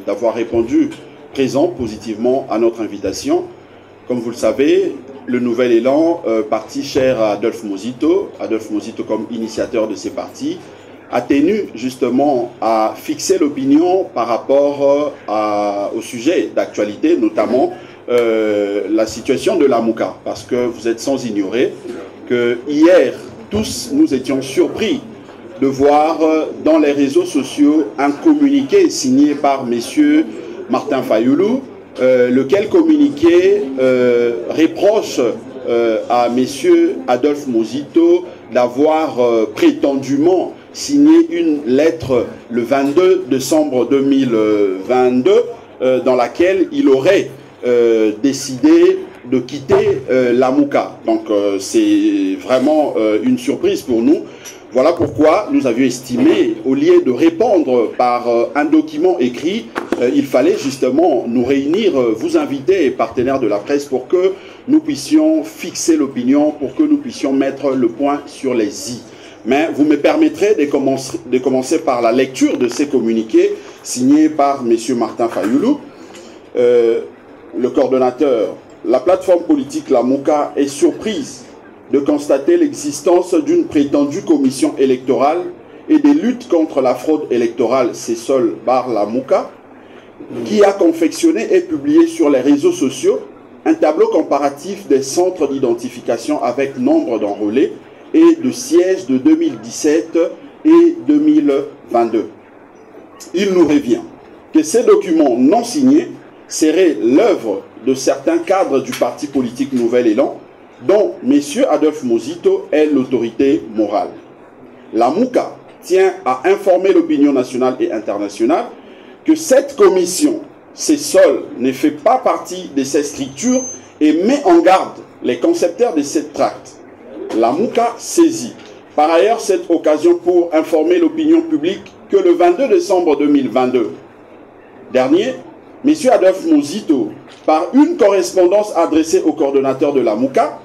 D'avoir répondu présent positivement à notre invitation. Comme vous le savez, le Nouvel Élan, parti cher à Adolphe Muzito comme initiateur de ces partis, a tenu justement à fixer l'opinion par rapport au sujet d'actualité, notamment la situation de la Mouka. Parce que vous êtes sans ignorer que hier, tous nous étions surpris de voir dans les réseaux sociaux un communiqué signé par M. Martin Fayulu, lequel communiqué reproche à M. Adolphe Muzito d'avoir prétendument signé une lettre le 22 décembre 2022 dans laquelle il aurait décidé de quitter la Mouka. Donc c'est vraiment une surprise pour nous. Voilà pourquoi nous avions estimé, au lieu de répondre par un document écrit, il fallait justement nous réunir, vous inviter, partenaires de la presse, pour que nous puissions fixer l'opinion, pour que nous puissions mettre le point sur les i. Mais vous me permettrez de commencer par la lecture de ces communiqués signés par M. Martin Fayulu, le coordonnateur. La plateforme politique La Mouka est surprise de constater l'existence d'une prétendue commission électorale et des luttes contre la fraude électorale CESOL par La Mouka, qui a confectionné et publié sur les réseaux sociaux un tableau comparatif des centres d'identification avec nombre d'enrôlés et de sièges de 2017 et 2022. Il nous revient que ces documents non signés seraient l'œuvre de certains cadres du parti politique Nouvel Élan, dont M. Adolphe Muzito est l'autorité morale. La Mouka tient à informer l'opinion nationale et internationale que cette commission, CESOL, ne fait pas partie de ces structures et met en garde les concepteurs de cette tract. La Mouka saisit par ailleurs cette occasion pour informer l'opinion publique que le 22 décembre 2022 dernier, M. Adolphe Muzito, par une correspondance adressée au coordonnateur de la Mouka,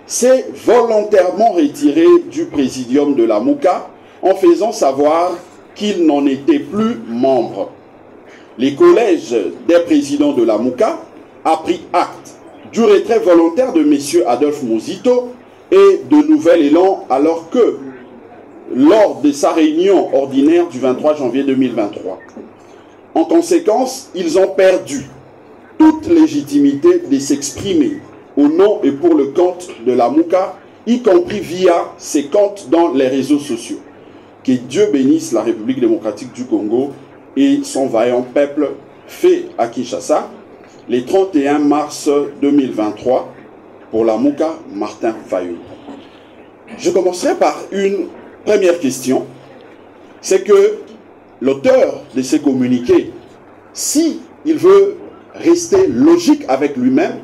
s'est volontairement retiré du présidium de la Mouka en faisant savoir qu'il n'en était plus membre. Les collèges des présidents de la Mouka a pris acte du retrait volontaire de M. Adolphe Muzito et de Nouvel Élan, alors que, lors de sa réunion ordinaire du 23 janvier 2023, en conséquence, ils ont perdu toute légitimité de s'exprimer au nom et pour le compte de la Mouka, y compris via ses comptes dans les réseaux sociaux. Que Dieu bénisse la République démocratique du Congo et son vaillant peuple fait à Kinshasa, le 31 mars 2023, pour la Mouka, Martin Fayulu. Je commencerai par une première question. C'est que l'auteur de ces communiqués, si il veut rester logique avec lui-même,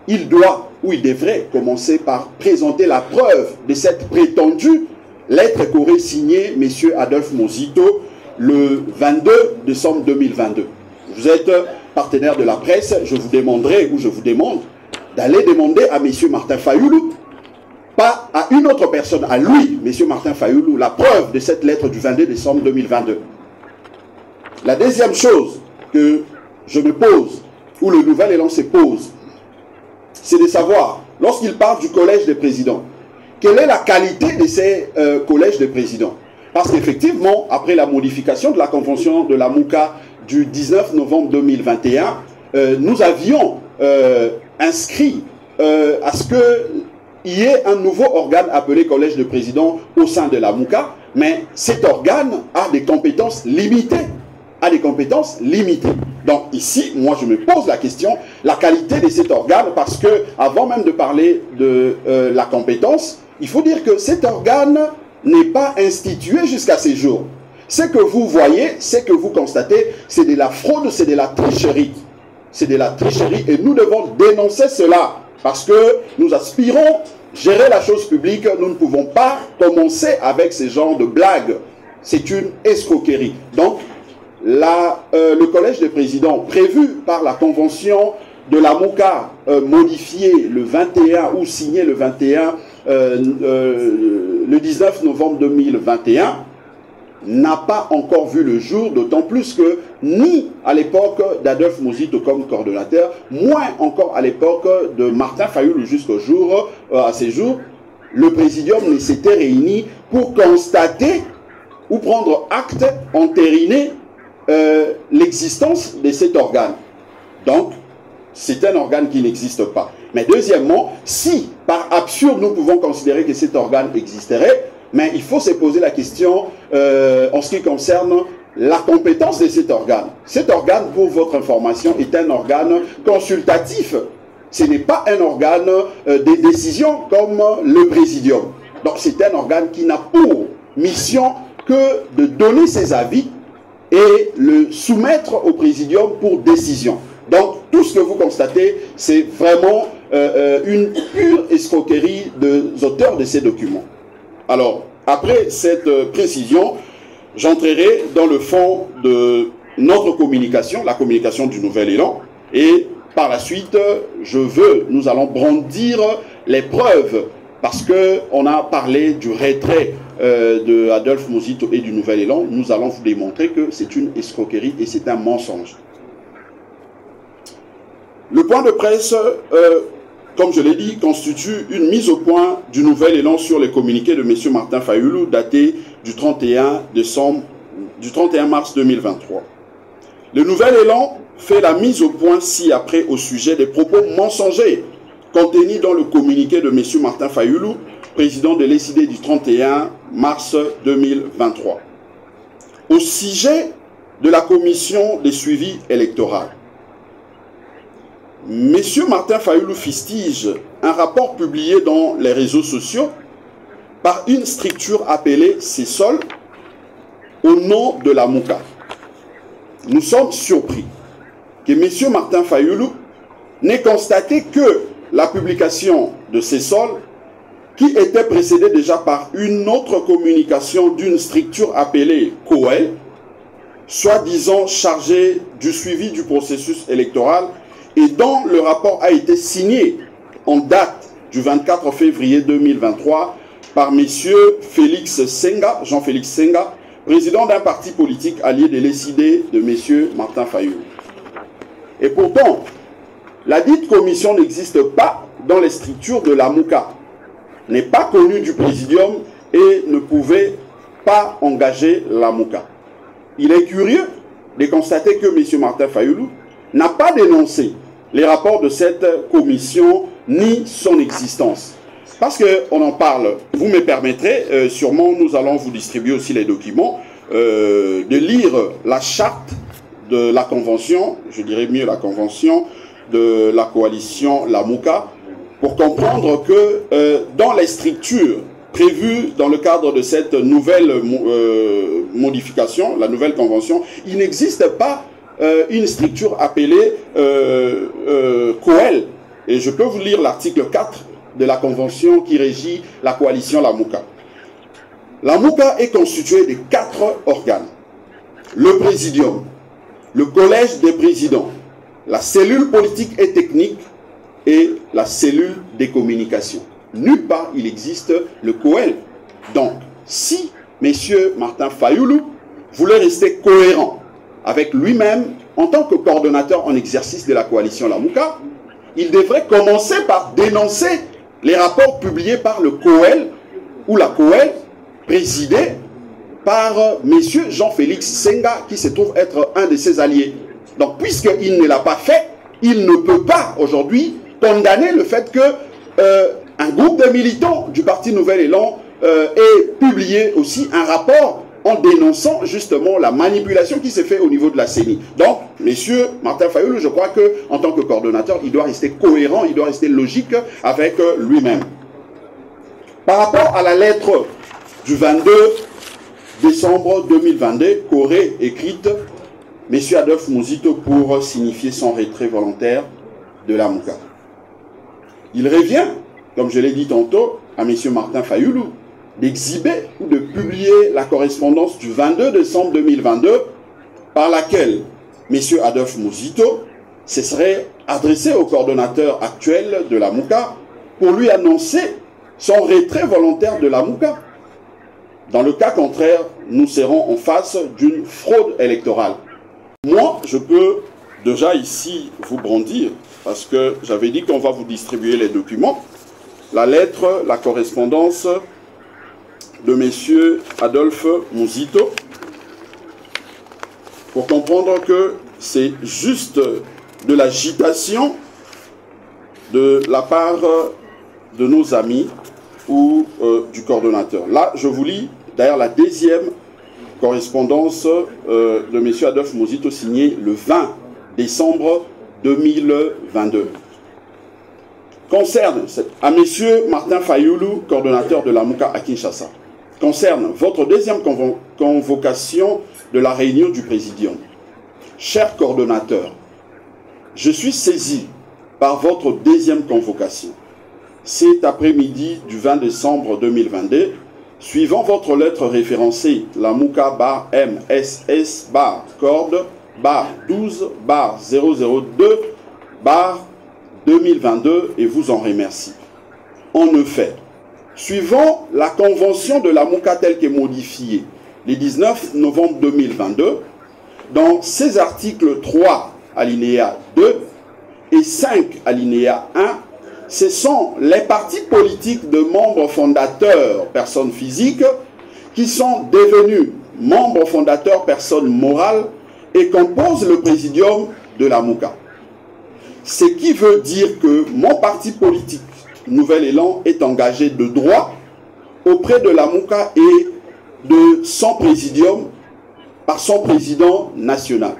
il doit ou il devrait commencer par présenter la preuve de cette prétendue lettre qu'aurait signée M. Adolphe Muzito le 22 décembre 2022. Vous êtes partenaire de la presse, je vous demanderai ou je vous demande d'aller demander à M. Martin Fayulu, pas à une autre personne, à lui, M. Martin Fayulu, la preuve de cette lettre du 22 décembre 2022. La deuxième chose que je me pose, ou le Nouvel Élan se pose, c'est de savoir, lorsqu'il parle du collège des présidents, quelle est la qualité de ces collèges de présidents? Parce qu'effectivement, après la modification de la convention de la Mouka du 19 novembre 2021, nous avions inscrit à ce qu'il y ait un nouveau organe appelé collège de présidents au sein de la Mouka, mais cet organe a des compétences limitées. Donc ici, moi je me pose la question, la qualité de cet organe, parce que avant même de parler de la compétence, il faut dire que cet organe n'est pas institué jusqu'à ces jours. Ce que vous voyez, ce que vous constatez, c'est de la fraude, c'est de la tricherie. C'est de la tricherie et nous devons dénoncer cela parce que nous aspirons gérer la chose publique. Nous ne pouvons pas commencer avec ce genre de blagues. C'est une escroquerie. Donc, le collège des présidents prévu par la convention de la MOCA modifiée le 21 ou signée le 21, le 19 novembre 2021, n'a pas encore vu le jour, d'autant plus que ni à l'époque d'Adolphe Mozito comme coordonnateur, moins encore à l'époque de Martin Fayoulou jusqu'au jour, à ces jours, le présidium ne s'était réuni pour constater ou prendre acte, entériner l'existence de cet organe. Donc, c'est un organe qui n'existe pas. Mais deuxièmement, si par absurde nous pouvons considérer que cet organe existerait, mais il faut se poser la question en ce qui concerne la compétence de cet organe. Cet organe, pour votre information, est un organe consultatif. Ce n'est pas un organe de décision comme le présidium. Donc c'est un organe qui n'a pour mission que de donner ses avis et le soumettre au présidium pour décision. Donc tout ce que vous constatez, c'est vraiment une pure escroquerie des auteurs de ces documents. Alors, après cette précision, j'entrerai dans le fond de notre communication, la communication du Nouvel Élan, et par la suite, nous allons brandir les preuves, parce qu'on a parlé du retrait de Adolphe Mozito et du Nouvel Élan. Nous allons vous démontrer que c'est une escroquerie et c'est un mensonge. Le point de presse, comme je l'ai dit, constitue une mise au point du Nouvel Élan sur les communiqués de M. Martin Fayoulou daté du 31 mars 2023. Le Nouvel Élan fait la mise au point ci-après au sujet des propos mensongers contenus dans le communiqué de M. Martin Fayoulou, président de l'ECD du 31 mars 2023. Au sujet de la commission de suivi électoral, M. Martin Fayoulou fustige un rapport publié dans les réseaux sociaux par une structure appelée CESOL au nom de la MOCA. Nous sommes surpris que M. Martin Fayoulou n'ait constaté que la publication de CESOL, qui était précédée déjà par une autre communication d'une structure appelée COEL, soi-disant chargée du suivi du processus électoral, et dont le rapport a été signé en date du 24 février 2023 par M. Félix Senga, Jean-Félix Senga, président d'un parti politique allié de l'ECD de M. Martin Fayoulou. Et pourtant, la dite commission n'existe pas dans les structures de la MOCA, n'est pas connue du présidium et ne pouvait pas engager la MOCA. Il est curieux de constater que M. Martin Fayoulou n'a pas dénoncé les rapports de cette commission ni son existence. Parce qu'on en parle, vous me permettrez, sûrement nous allons vous distribuer aussi les documents, de lire la charte de la convention, je dirais mieux la convention de la coalition, la MOCA, pour comprendre que dans les structures prévues dans le cadre de cette nouvelle modification, la nouvelle convention, il n'existe pas une structure appelée COEL. Et je peux vous lire l'article 4 de la convention qui régit la coalition, la MOCA. La MOCA est constituée de 4 organes. Le présidium, le collège des présidents, la cellule politique et technique et la cellule des communications. Nulle part il existe le COEL. Donc, si M. Martin Fayoulou voulait rester cohérent avec lui-même en tant que coordonnateur en exercice de la coalition La MOCA, il devrait commencer par dénoncer les rapports publiés par le COEL ou la COEL, présidée par M. Jean-Félix Senga, qui se trouve être un de ses alliés. Donc, puisqu'il ne l'a pas fait, il ne peut pas aujourd'hui condamner le fait que un groupe de militants du Parti Nouvel Élan ait publié aussi un rapport en dénonçant justement la manipulation qui s'est faite au niveau de la CENI. Donc, M. Martin Fayoulou, je crois qu'en tant que coordonnateur, il doit rester cohérent, il doit rester logique avec lui-même. Par rapport à la lettre du 22 décembre 2022 qu'aurait écrite M. Adolphe Muzito pour signifier son retrait volontaire de la Mouka. Il revient, comme je l'ai dit tantôt, à M. Martin Fayulu d'exhiber ou de publier la correspondance du 22 décembre 2022 par laquelle M. Adolphe Muzito se serait adressé au coordonnateur actuel de la Mouka pour lui annoncer son retrait volontaire de la Mouka. Dans le cas contraire, nous serons en face d'une fraude électorale. Moi, je peux déjà ici vous brandir, parce que j'avais dit qu'on va vous distribuer les documents, la lettre, la correspondance de M. Adolphe Muzito, pour comprendre que c'est juste de l'agitation de la part de nos amis ou du coordonnateur. Là, je vous lis d'ailleurs la deuxième correspondance de M. Adolphe Muzito signée le 20 décembre 2022. Concerne à M. Martin Fayulu, coordonnateur de la Mouka à Kinshasa. Concerne votre deuxième convocation de la réunion du Présidium. Cher coordonnateur, je suis saisi par votre deuxième convocation. Cet après-midi du 20 décembre 2022, suivant votre lettre référencée, la Mouka bar MSS bar corde bar 12 bar 002 bar 2022 et vous en remercie. En effet, suivant la convention de la Mouka telle qu'est modifiée le 19 novembre 2022, dans ses articles 3 alinéa 2 et 5 alinéa 1, ce sont les partis politiques de membres fondateurs, personnes physiques, qui sont devenus membres fondateurs, personnes morales, et composent le présidium de la Mouka. Ce qui veut dire que mon parti politique, Nouvel Élan, est engagé de droit auprès de la Mouka et de son présidium par son président national.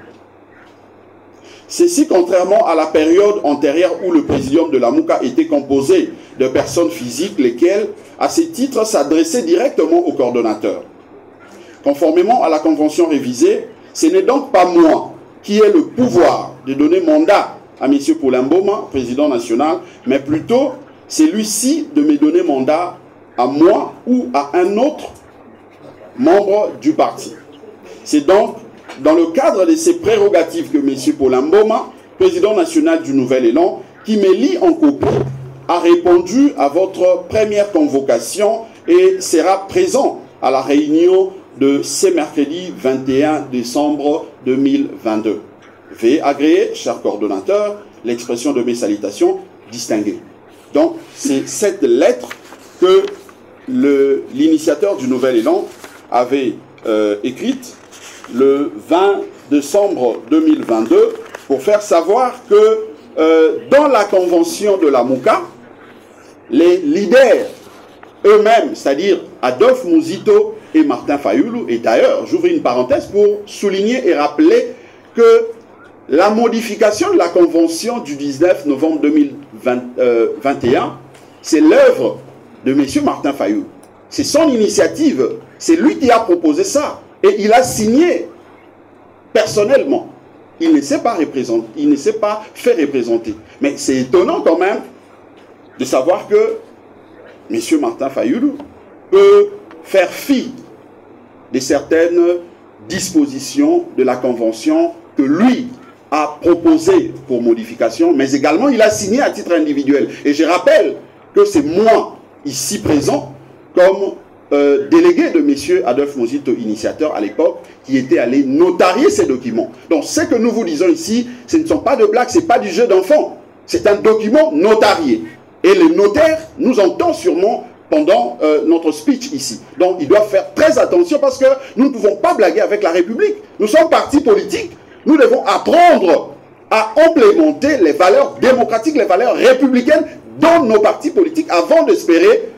Ceci contrairement à la période antérieure où le présidium de la Mouka était composé de personnes physiques, lesquelles, à ces titres, s'adressaient directement au coordonnateur. Conformément à la convention révisée, ce n'est donc pas moi qui ai le pouvoir de donner mandat à M. Paulin Mboma, président national, mais plutôt celui-ci de me donner mandat à moi ou à un autre membre du parti. C'est donc dans le cadre de ces prérogatives que M. Paulin Mboma, président national du Nouvel Élan, qui me lit en copie, a répondu à votre première convocation et sera présent à la réunion de ce mercredi 21 décembre 2022. Veuillez agréer, cher coordonnateur, l'expression de mes salutations distinguées. Donc, c'est cette lettre que l'initiateur du Nouvel Élan avait écrite le 20 décembre 2022 pour faire savoir que dans la convention de la Mouka, les leaders eux-mêmes, c'est-à-dire Adolphe Muzito et Martin Fayulu, et d'ailleurs, j'ouvre une parenthèse pour souligner et rappeler que la modification de la convention du 19 novembre 2021, c'est l'œuvre de M. Martin Fayulu. C'est son initiative, c'est lui qui a proposé ça. Et il a signé personnellement. Il ne s'est pas représenté, il ne s'est pas fait représenter. Mais c'est étonnant quand même de savoir que M. Martin Fayulu peut faire fi de certaines dispositions de la convention que lui a proposées pour modification, mais également il a signé à titre individuel. Et je rappelle que c'est moi, ici présent, comme délégué de M. Adolphe Muzito, initiateur à l'époque, qui était allé notarier ces documents. Donc ce que nous vous disons ici, ce ne sont pas de blagues, ce n'est pas du jeu d'enfant. C'est un document notarié. Et le notaire nous entend sûrement pendant notre speech ici. Donc il doit faire très attention parce que nous ne pouvons pas blaguer avec la République. Nous sommes partis politiques. Nous devons apprendre à implémenter les valeurs démocratiques, les valeurs républicaines dans nos partis politiques avant d'espérer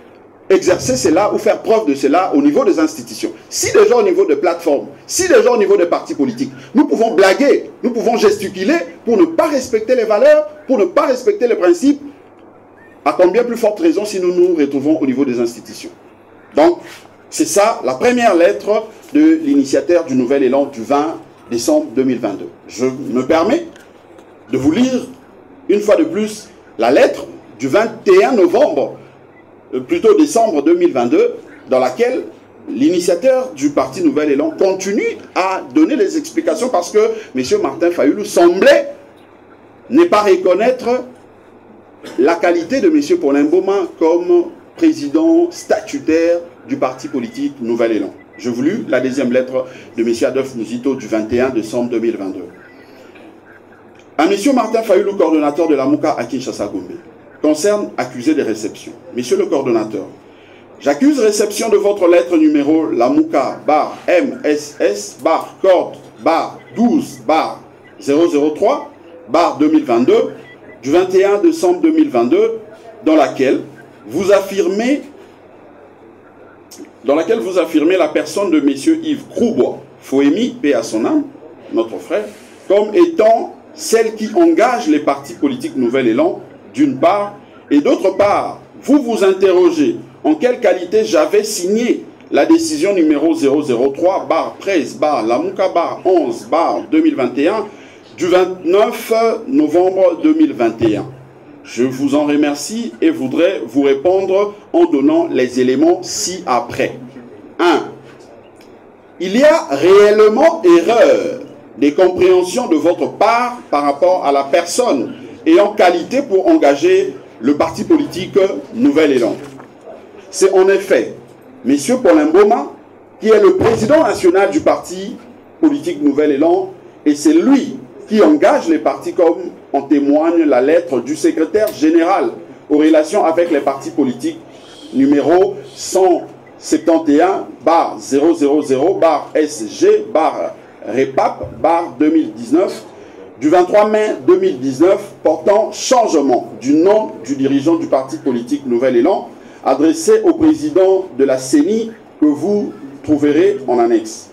exercer cela ou faire preuve de cela au niveau des institutions. Si déjà au niveau de plateformes, si déjà au niveau des partis politiques, nous pouvons blaguer, nous pouvons gesticuler pour ne pas respecter les valeurs, pour ne pas respecter les principes, à combien plus forte raison si nous nous retrouvons au niveau des institutions. Donc, C'est ça, la première lettre de l'initiateur du Nouvel Élan du 20 décembre 2022. Je me permets de vous lire une fois de plus la lettre du 21 novembre, plutôt décembre 2022, dans laquelle l'initiateur du parti Nouvel Élan continue à donner les explications parce que M. Martin Fayulu semblait ne pas reconnaître la qualité de M. Paulin Mboma comme président statutaire du parti politique Nouvel Élan. Je vous lis la deuxième lettre de M. Adolphe Muzito du 21 décembre 2022. À M. Martin Fayulu, coordonnateur de la MOUCA à Kinshasa-Gombe, concerne accusé de réception. Monsieur le coordonnateur, j'accuse réception de votre lettre numéro la MOUCA bar MSS bar corde bar 12 bar 003 bar 2022 du 21 décembre 2022 dans laquelle vous affirmez la personne de M. Yves Kroubois, Foemi, paix à son âme, notre frère, comme étant celle qui engage les partis politiques Nouvel Élan, d'une part, et d'autre part, vous vous interrogez en quelle qualité j'avais signé la décision numéro 003 bar 13 bar la MOUCA bar 11 bar 2021 du 29 novembre 2021. Je vous en remercie et voudrais vous répondre en donnant les éléments ci-après. 1. Il y a réellement erreur des compréhensions de votre part par rapport à la personne ayant qualité pour engager le parti politique Nouvel Élan. C'est en effet M. Paulin Mboma qui est le président national du parti politique Nouvel Élan et c'est lui qui engage les partis comme en témoigne la lettre du secrétaire général aux relations avec les partis politiques numéro 171 bar 000 bar SG bar REPAP bar 2019 du 23 mai 2019 portant changement du nom du dirigeant du parti politique Nouvel Élan adressé au président de la CENI que vous trouverez en annexe.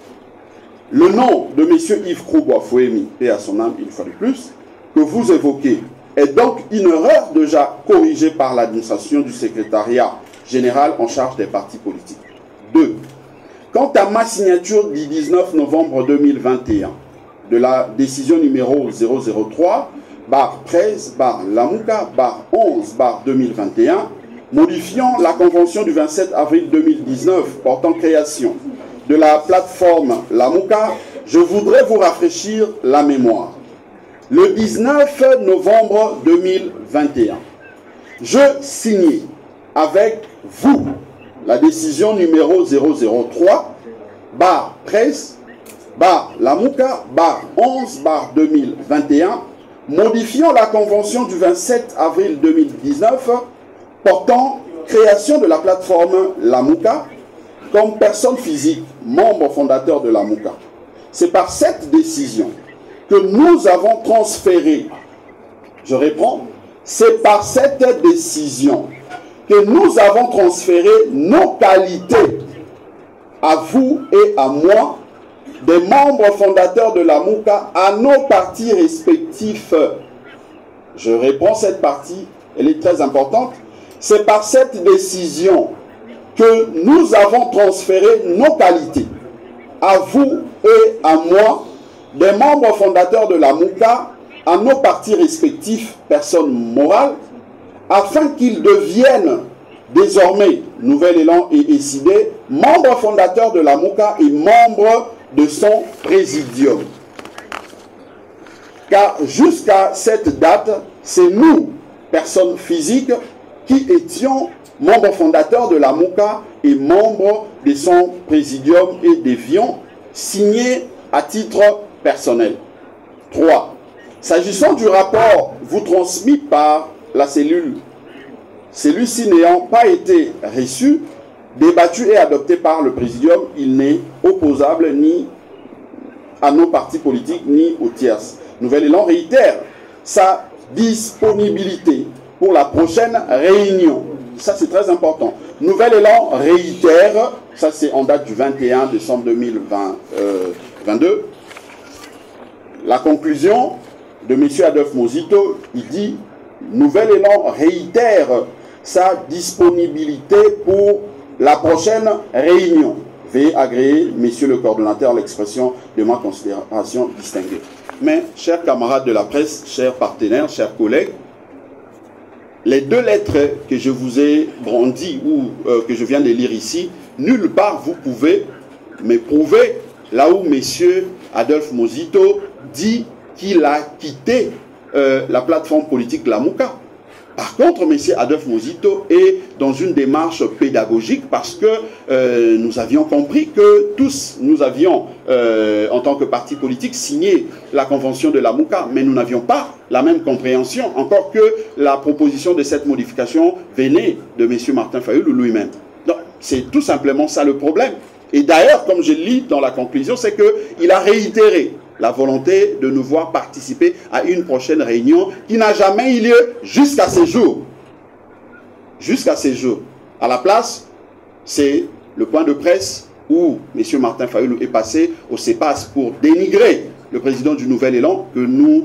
Le nom de M. Yves Kroubois Foemi, et à son âme une fois de plus, que vous évoquez, est donc une erreur déjà corrigée par l'administration du secrétariat général en charge des partis politiques. 2. Quant à ma signature du 19 novembre 2021 de la décision numéro 003 bar 13 bar la MOUCA bar 11 bar 2021 modifiant la convention du 27 avril 2019 portant création de la plateforme la MOUCA, je voudrais vous rafraîchir la mémoire. Le 19 novembre 2021, je signais avec vous la décision numéro 003 bar 13 bar la MOUCA bar 11 bar 2021 modifiant la convention du 27 avril 2019 portant création de la plateforme la MOUCA comme personne physique, membre fondateur de la MOUCA. C'est par cette décision que nous avons transféré, je reprends, c'est par cette décision que nous avons transféré nos qualités à vous et à moi, des membres fondateurs de la MOUCA, à nos partis respectifs. Je reprends cette partie, elle est très importante. C'est par cette décision que nous avons transféré nos qualités à vous et à moi, des membres fondateurs de la MOUCA, à nos partis respectifs, personnes morales, afin qu'ils deviennent désormais, Nouvel Élan et ECD, membres fondateurs de la MOUCA et membres de son présidium. Car jusqu'à cette date, c'est nous, personnes physiques, qui étions membres fondateurs de la MOUCA et membres de son présidium et devions signer à titre personnel. 3. S'agissant du rapport vous transmis par la cellule, celui-ci n'ayant pas été reçu, débattu et adopté par le présidium, il n'est opposable ni à nos partis politiques ni aux tierces. Nouvel Élan réitère sa disponibilité pour la prochaine réunion. Ça, c'est très important. Nouvel Élan réitère, ça c'est en date du 21 décembre 2022, la conclusion de M. Adolphe Muzito, il dit « Nouvel Élan réitère sa disponibilité pour la prochaine réunion. Veuillez agréer, messieurs le coordonnateur, l'expression de ma considération distinguée. Mais, chers camarades de la presse, chers partenaires, chers collègues, les deux lettres que je vous ai brandies ou que je viens de lire ici, nulle part vous pouvez me prouver là où messieurs Adolphe Mosito dit qu'il a quitté la plateforme politique Lamouka. Par contre, M. Adolphe Mosito est dans une démarche pédagogique parce que nous avions compris que tous, nous avions, en tant que parti politique, signé la convention de Lamouka, mais nous n'avions pas la même compréhension, encore que la proposition de cette modification venait de M. Martin Fayulu lui-même. Donc, c'est tout simplement ça le problème. Et d'ailleurs, comme je lis dans la conclusion, c'est qu'il a réitéré la volonté de nous voir participer à une prochaine réunion qui n'a jamais eu lieu jusqu'à ce jour. Jusqu'à ce jour. À la place, c'est le point de presse où M. Martin Fayulu est passé au CEPAS pour dénigrer le président du Nouvel Élan, que nous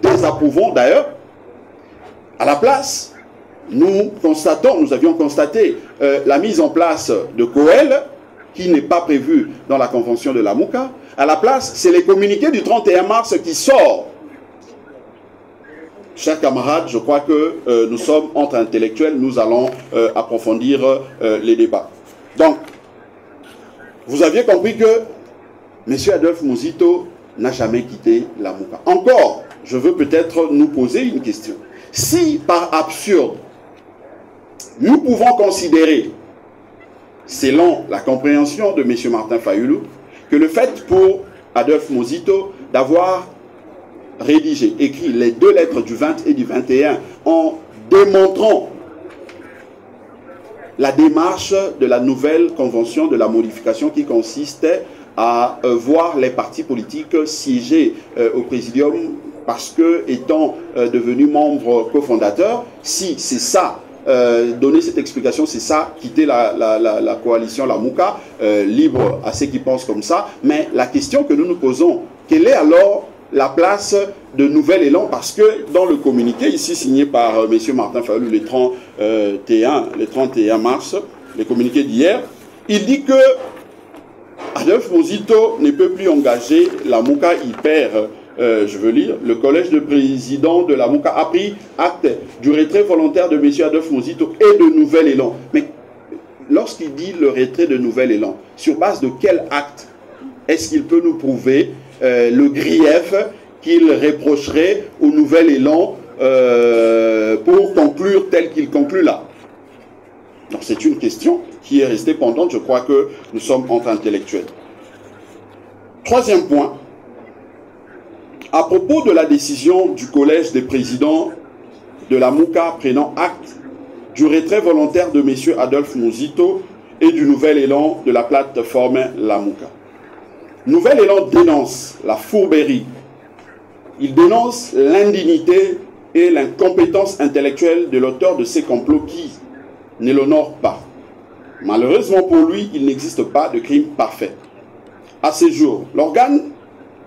désapprouvons d'ailleurs. À la place, nous avions constaté la mise en place de COEL, qui n'est pas prévu dans la convention de Lamouka. À la place, c'est les communiqués du 31 mars qui sortent. Chers camarades, je crois que nous sommes entre intellectuels, nous allons approfondir les débats. Donc, vous aviez compris que M. Adolphe Mosito n'a jamais quitté Lamouka. Encore, je veux peut-être nous poser une question. Si, par absurde, nous pouvons considérer, selon la compréhension de M. Martin Fayulu, que le fait pour Adolphe Mosito d'avoir rédigé, écrit les deux lettres du 20 et du 21 en démontrant la démarche de la nouvelle convention de la modification qui consistait à voir les partis politiques siéger au présidium parce que, étant devenus membres cofondateurs, si c'est ça, donner cette explication, c'est ça, quitter la coalition Lamouka, libre à ceux qui pensent comme ça. Mais la question que nous nous posons, quelle est alors la place de Nouvel Élan? Parce que dans le communiqué, ici signé par M. Martin Fayulu le 31 mars, le communiqué d'hier, il dit que Adolphe Mosito ne peut plus engager Lamouka, il perd. Je veux lire, le collège de président de Lamouka a pris acte du retrait volontaire de M. Adolphe Mosito et de Nouvel Élan. Mais lorsqu'il dit le retrait de Nouvel Élan, sur base de quel acte est-ce qu'il peut nous prouver le grief qu'il reprocherait au Nouvel Élan pour conclure tel qu'il conclut là? Donc c'est une question qui est restée pendante. Je crois que nous sommes entre intellectuels. Troisième point. À propos de la décision du collège des présidents de Lamouka prenant acte du retrait volontaire de M. Adolphe Mosito et du Nouvel Élan de la plateforme Lamouka. Nouvel Élan dénonce la fourberie, il dénonce l'indignité et l'incompétence intellectuelle de l'auteur de ces complots qui ne l'honorent pas. Malheureusement pour lui, il n'existe pas de crime parfait. À ce jour, l'organe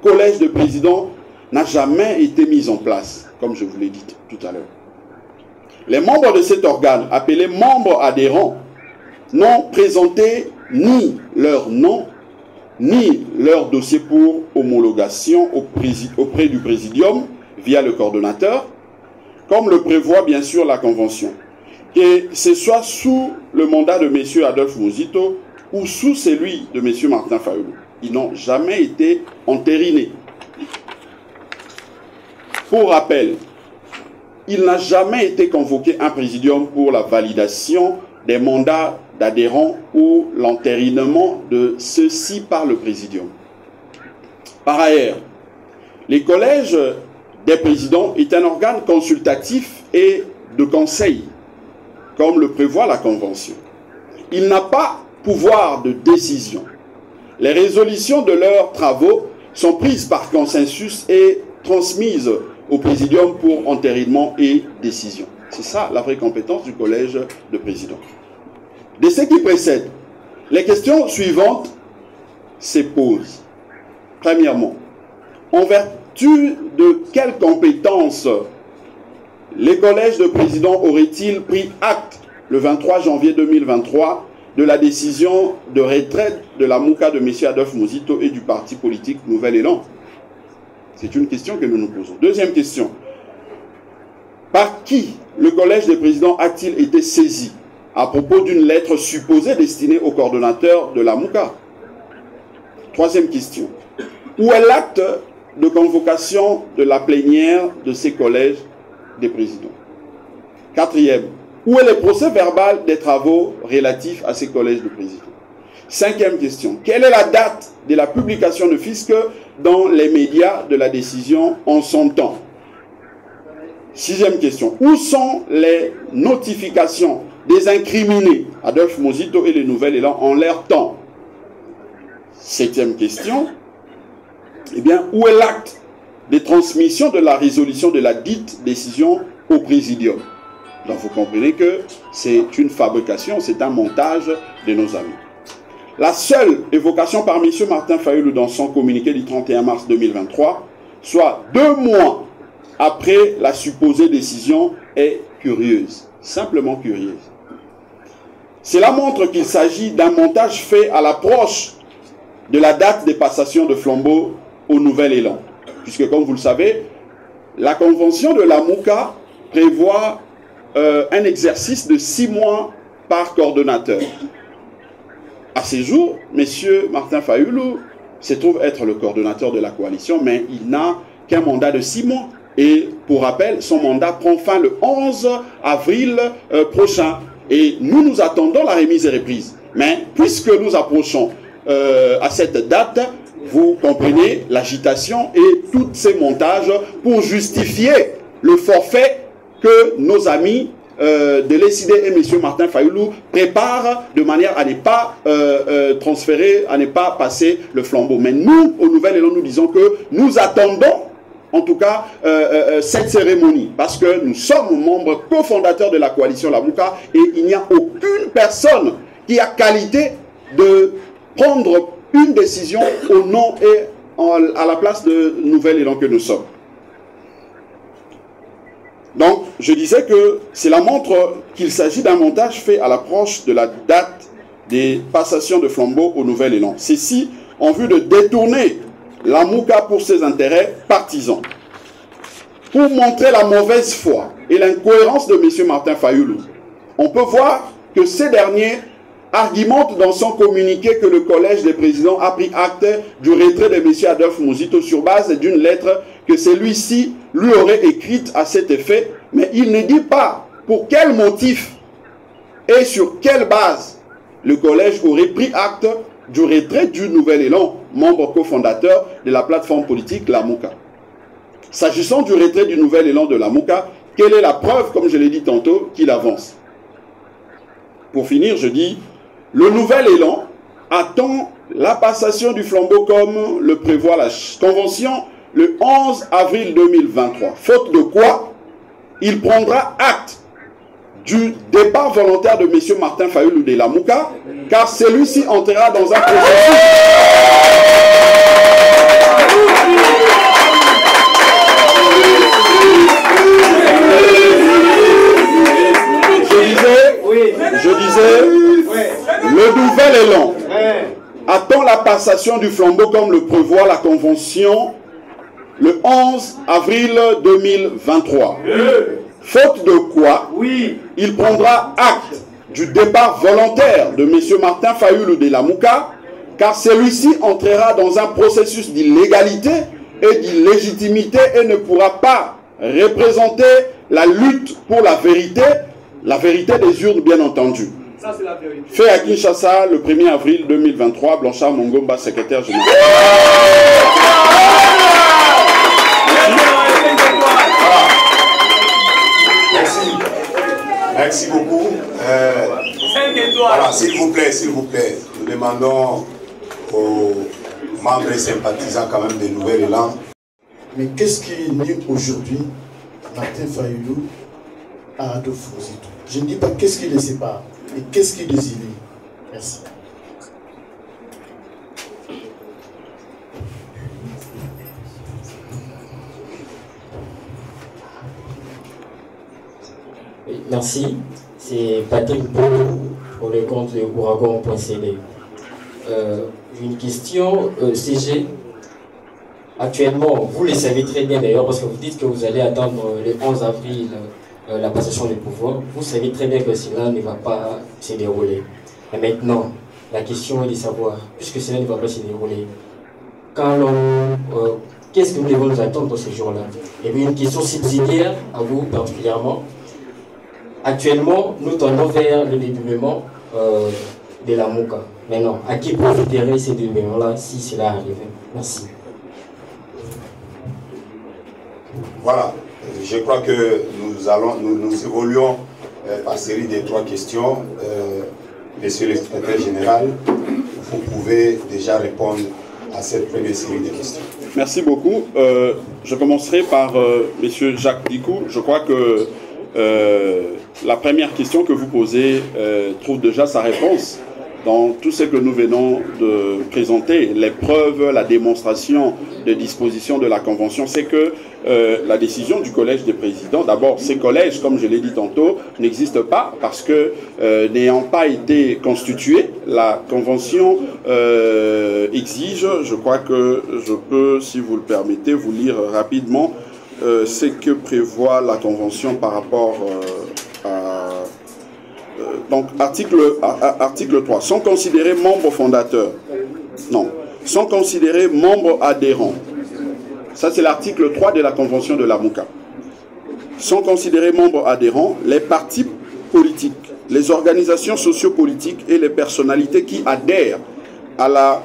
collège de présidents n'a jamais été mis en place, comme je vous l'ai dit tout à l'heure. Les membres de cet organe, appelés membres adhérents, n'ont présenté ni leur nom, ni leur dossier pour homologation auprès du présidium via le coordonnateur, comme le prévoit bien sûr la convention. Que ce soit sous le mandat de M. Adolphe Mosito ou sous celui de M. Martin Fayulu. Ils n'ont jamais été entérinés. Pour rappel, il n'a jamais été convoqué un présidium pour la validation des mandats d'adhérents ou l'entérinement de ceux-ci par le présidium. Par ailleurs, les collèges des présidents est un organe consultatif et de conseil, comme le prévoit la Convention. Il n'a pas pouvoir de décision. Les résolutions de leurs travaux sont prises par consensus et transmises au présidium pour entérinement et décision. C'est ça la vraie compétence du collège de présidents. De ce qui précède, les questions suivantes se posent. Premièrement, en vertu de quelles compétences les collèges de présidents auraient-ils pris acte le 23 janvier 2023, de la décision de retraite de la Mouka de M. Adolphe Muzito et du parti politique Nouvel Élan? C'est une question que nous nous posons. Deuxième question. Par qui le collège des présidents a-t-il été saisi à propos d'une lettre supposée destinée au coordonnateur de la Mouka? Troisième question. Où est l'acte de convocation de la plénière de ces collèges des présidents? Quatrième. Où est le procès verbal des travaux relatifs à ces collèges de présidents? Cinquième question. Quelle est la date de la publication de fisc dans les médias de la décision en son temps? Sixième question. Où sont les notifications des incriminés, Adolphe Muzito et le Nouvel Élan, en leur temps? Septième question. Eh bien, où est l'acte de transmission de la résolution de la dite décision au présidium? Donc vous comprenez que c'est une fabrication, c'est un montage de nos amis. La seule évocation par M. Martin Fayulu dans son communiqué du 31 mars 2023, soit 2 mois après la supposée décision, est curieuse, simplement curieuse. Cela montre qu'il s'agit d'un montage fait à l'approche de la date des passations de flambeau au Nouvel Élan. Puisque comme vous le savez, la convention de la Mouka prévoit un exercice de 6 mois par coordonnateur. À ces jours, M. Martin Fayulu se trouve être le coordonnateur de la coalition, mais il n'a qu'un mandat de 6 mois. Et pour rappel, son mandat prend fin le 11 avril prochain. Et nous attendons la remise et reprise. Mais puisque nous approchons à cette date, vous comprenez l'agitation et tous ces montages pour justifier le forfait que nos amis de l'ECD et M. Martin Fayulu préparent de manière à ne pas transférer, à ne pas passer le flambeau. Mais nous, au Nouvel Élan, nous disons que nous attendons en tout cas cette cérémonie, parce que nous sommes membres cofondateurs de la coalition La Mouka et il n'y a aucune personne qui a qualité de prendre une décision au nom et à la place de Nouvel Élan que nous sommes. Donc, je disais que cela montre qu'il s'agit d'un montage fait à l'approche de la date des passations de flambeau au Nouvel Élan. Ceci en vue de détourner la Mouka pour ses intérêts partisans. Pour montrer la mauvaise foi et l'incohérence de M. Martin Fayulu, on peut voir que ces derniers argumentent dans son communiqué que le collège des présidents a pris acte du retrait de M. Adolphe Muzito sur base d'une lettre que celui-ci lui aurait écrite à cet effet, mais il ne dit pas pour quel motif et sur quelle base le collège aurait pris acte du retrait du Nouvel Élan, membre cofondateur de la plateforme politique La Mouka. S'agissant du retrait du Nouvel Élan de La Mouka, quelle est la preuve, comme je l'ai dit tantôt, qu'il avance? Pour finir, je dis, le Nouvel Élan attend la passation du flambeau comme le prévoit la convention le 11 avril 2023. Faute de quoi, il prendra acte du départ volontaire de M. Martin Fayulu de La Mouka, car celui-ci entrera dans un processus. Je disais, le Nouvel Élan attend la passation du flambeau comme le prévoit la convention le 11 avril 2023. Faute de quoi, il prendra acte du départ volontaire de M. Martin Fayulu de La Mouka, car celui-ci entrera dans un processus d'illégalité et d'illégitimité et ne pourra pas représenter la lutte pour la vérité des urnes, bien entendu. Ça, c'est la vérité. Fait à Kinshasa le 1er avril 2023, Blanchard Mongomba, secrétaire général. Merci beaucoup. Voilà, s'il vous plaît, nous demandons aux membres et sympathisants quand même de Nouvel Élan. Mais qu'est-ce qui unit aujourd'hui Martin Fayulu à Adolphe Muzito? Je ne dis pas qu'est-ce qui les sépare, mais qu'est-ce qui les unit? Merci. Merci. C'est Patrick Boulou pour le compte de ouragan.cd. Une question, CG. Actuellement, vous le savez très bien d'ailleurs, parce que vous dites que vous allez attendre le 11 avril la passation des pouvoirs. Vous savez très bien que cela ne va pas se dérouler. Et maintenant, la question est de savoir, puisque cela ne va pas se dérouler, qu'est-ce que nous devons nous attendre ce jour-là? Et puis une question subsidiaire à vous particulièrement. Actuellement, nous tendons vers le dédoublement de la MOCA. Maintenant, à qui profiterait ces dédoublements-là si cela arrivait? Merci. Voilà, je crois que nous évoluons par série de 3 questions. Monsieur le secrétaire général, vous pouvez déjà répondre à cette première série de questions. Merci beaucoup. Je commencerai par Monsieur Jacques Dicou. Je crois que la première question que vous posez trouve déjà sa réponse dans tout ce que nous venons de présenter, les preuves, la démonstration des dispositions de la Convention. C'est que la décision du Collège des présidents, d'abord, ces collèges, comme je l'ai dit tantôt, n'existent pas parce que n'ayant pas été constitués, la Convention exige, je crois que je peux, si vous le permettez, vous lire rapidement ce que prévoit la Convention par rapport à... Donc, article 3, sont considérés membres fondateurs. Non, sont considérés membres adhérents. Ça, c'est l'article 3 de la Convention de la MOCA. Sont considérés membres adhérents les partis politiques, les organisations sociopolitiques et les personnalités qui adhèrent à la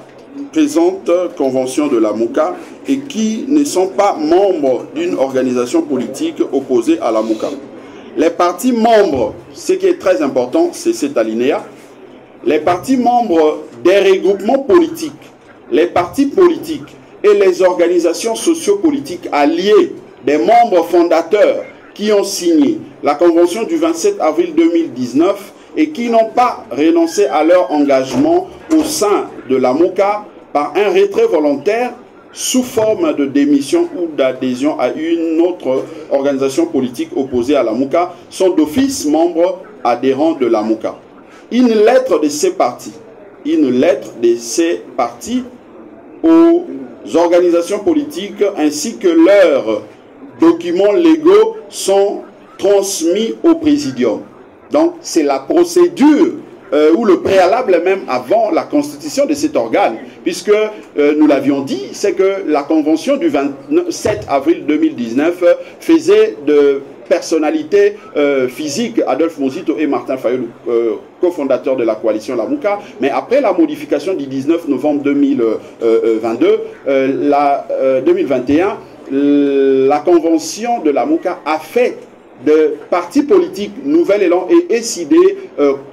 présente Convention de la MOCA et qui ne sont pas membres d'une organisation politique opposée à la MOCA. Les partis membres, ce qui est très important, c'est cet alinéa. Les partis membres des regroupements politiques, les partis politiques et les organisations sociopolitiques alliées des membres fondateurs qui ont signé la Convention du 27 avril 2019 et qui n'ont pas renoncé à leur engagement au sein de la MOCA par un retrait volontaire sous forme de démission ou d'adhésion à une autre organisation politique opposée à la MOCA, sont d'office membres adhérents de la MOCA. Une lettre de ces partis aux organisations politiques ainsi que leurs documents légaux sont transmis au Présidium. Donc c'est la procédure ou le préalable même avant la constitution de cet organe, puisque nous l'avions dit, c'est que la Convention du 27 avril 2019 faisait de personnalités physiques, Adolphe Mozito et Martin Fayulu, cofondateurs de la coalition La MOCA, mais après la modification du 19 novembre 2021, la Convention de la MOCA a fait de partis politiques Nouvel Élan et SID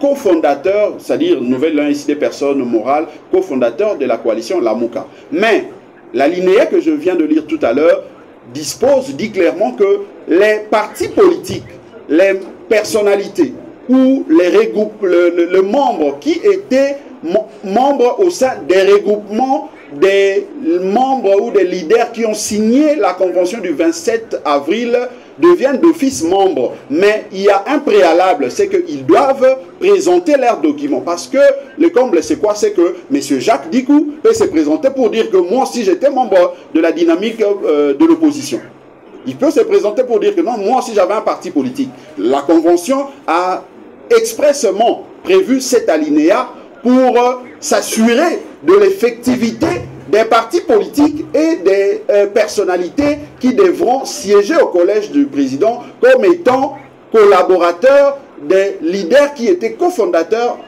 cofondateurs, c'est-à-dire Nouvel Élan et SID personnes morales, cofondateurs de la coalition La MOCA. Mais l'alinéa que je viens de lire tout à l'heure dit clairement que les partis politiques, les personnalités ou le membre qui était membre au sein des regroupements des membres ou des leaders qui ont signé la Convention du 27 avril deviennent d'office membres. Mais il y a un préalable, c'est qu'ils doivent présenter leurs documents. Parce que le comble, c'est quoi? C'est que M. Jacques Dicou peut se présenter pour dire que moi aussi j'étais membre de la dynamique de l'opposition. Il peut se présenter pour dire que non, moi aussi j'avais un parti politique. La Convention a expressément prévu cet alinéa pour s'assurer de l'effectivité des partis politiques et des personnalités qui devront siéger au collège du président comme étant collaborateurs des leaders qui étaient cofondateurs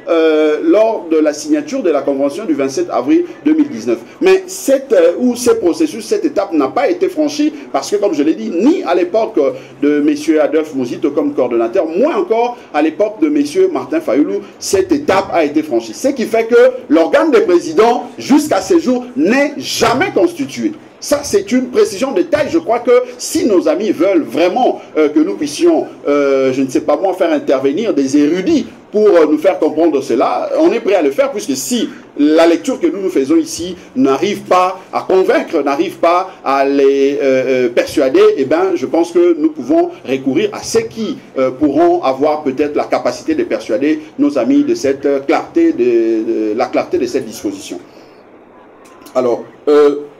lors de la signature de la Convention du 27 avril 2019. Mais ce processus, cette étape n'a pas été franchie parce que, comme je l'ai dit, ni à l'époque de M. Adolphe Mozito comme coordonnateur, moins encore à l'époque de M. Martin Fayulu, cette étape a été franchie. Ce qui fait que l'organe des présidents, jusqu'à ce jour, n'est jamais constitué. Ça, c'est une précision de taille. Je crois que si nos amis veulent vraiment que nous puissions, je ne sais pas moi, faire intervenir des érudits pour nous faire comprendre cela, on est prêt à le faire, puisque si la lecture que nous faisons ici n'arrive pas à convaincre, n'arrive pas à les persuader, eh bien, je pense que nous pouvons recourir à ceux qui pourront avoir peut-être la capacité de persuader nos amis de cette clarté, la clarté de cette disposition. Alors,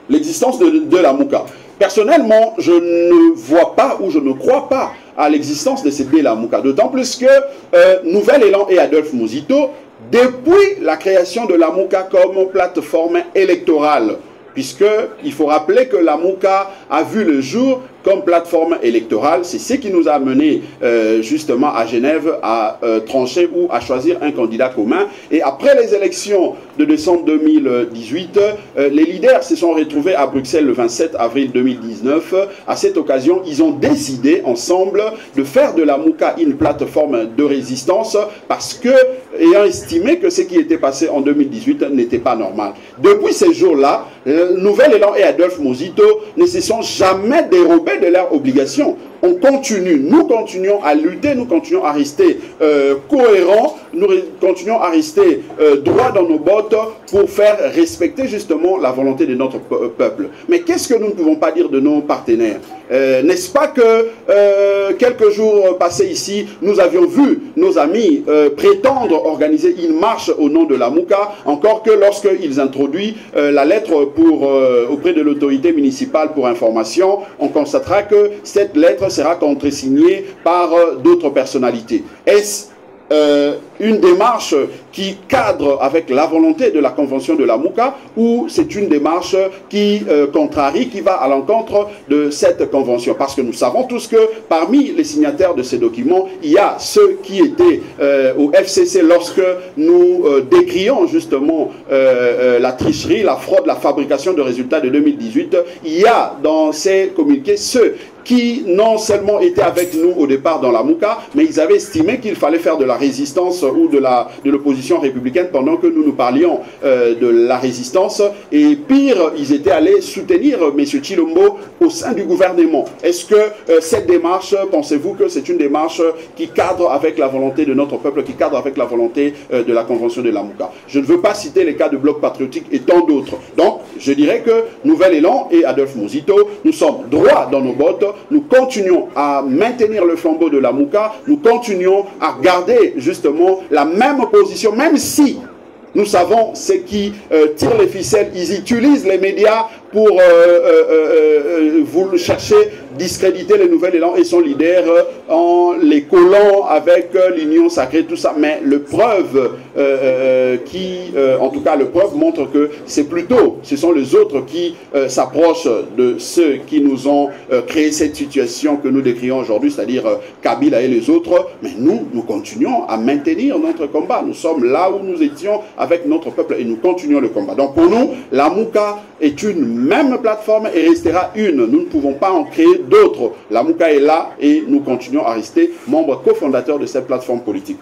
l'existence de la Mouka. Personnellement, je ne vois pas ou je ne crois pas à l'existence de cette la Mouka. D'autant plus que Nouvel Élan et Adolphe Muzito, depuis la création de la Mouka comme plateforme électorale, puisqu'il faut rappeler que la Mouka a vu le jour comme plateforme électorale. C'est ce qui nous a amené justement à Genève à trancher ou à choisir un candidat commun. Et après les élections de décembre 2018, les leaders se sont retrouvés à Bruxelles le 27 avril 2019. À cette occasion, ils ont décidé ensemble de faire de la Mouka une plateforme de résistance parce que, ayant estimé que ce qui était passé en 2018 n'était pas normal. Depuis ces jours-là, Nouvel Élan et Adolphe Muzito ne se sont jamais dérobés de leurs obligations. On continue, nous continuons à lutter, nous continuons à rester cohérents, nous continuons à rester droits dans nos bottes pour faire respecter justement la volonté de notre peuple. Mais qu'est-ce que nous ne pouvons pas dire de nos partenaires? N'est-ce pas que quelques jours passés ici, nous avions vu nos amis prétendre organiser une marche au nom de la Mouka, encore que lorsqu'ils introduisent la lettre auprès de l'autorité municipale pour information, on constatera que cette lettre sera contresignée par d'autres personnalités. Est-ce une démarche qui cadre avec la volonté de la convention de la Mouka, ou c'est une démarche qui contrarie, qui va à l'encontre de cette convention? Parce que nous savons tous que parmi les signataires de ces documents, il y a ceux qui étaient au FCC lorsque nous décrions justement la tricherie, la fraude, la fabrication de résultats de 2018. Il y a dans ces communiqués ceux qui non seulement étaient avec nous au départ dans la Mouka, mais ils avaient estimé qu'il fallait faire de la résistance ou de l'opposition républicaine pendant que nous parlions de la résistance. Et pire, ils étaient allés soutenir M. Tshilombo au sein du gouvernement. Est-ce que cette démarche, pensez-vous que c'est une démarche qui cadre avec la volonté de notre peuple, qui cadre avec la volonté de la convention de la Mouka? Je ne veux pas citer les cas de Bloc Patriotique et tant d'autres. Donc, je dirais que Nouvel Élan et Adolphe Muzito, nous sommes droits dans nos bottes. Nous continuons à maintenir le flambeau de la Mouka, nous continuons à garder justement la même position, même si nous savons ce qui tire les ficelles, ils utilisent les médias pour vous chercher discréditer le Nouvel Élan et son leader en les collant avec l'union sacrée, tout ça. Mais le preuve en tout cas, le preuve montre que c'est plutôt, ce sont les autres qui s'approchent de ceux qui nous ont créé cette situation que nous décrions aujourd'hui, c'est-à-dire Kabila et les autres. Mais nous continuons à maintenir notre combat. Nous sommes là où nous étions avec notre peuple et nous continuons le combat. Donc pour nous, la Mouka est une même plateforme et restera une. Nous ne pouvons pas en créer d'autres. La Mouka est là et nous continuons à rester membres cofondateurs de cette plateforme politique.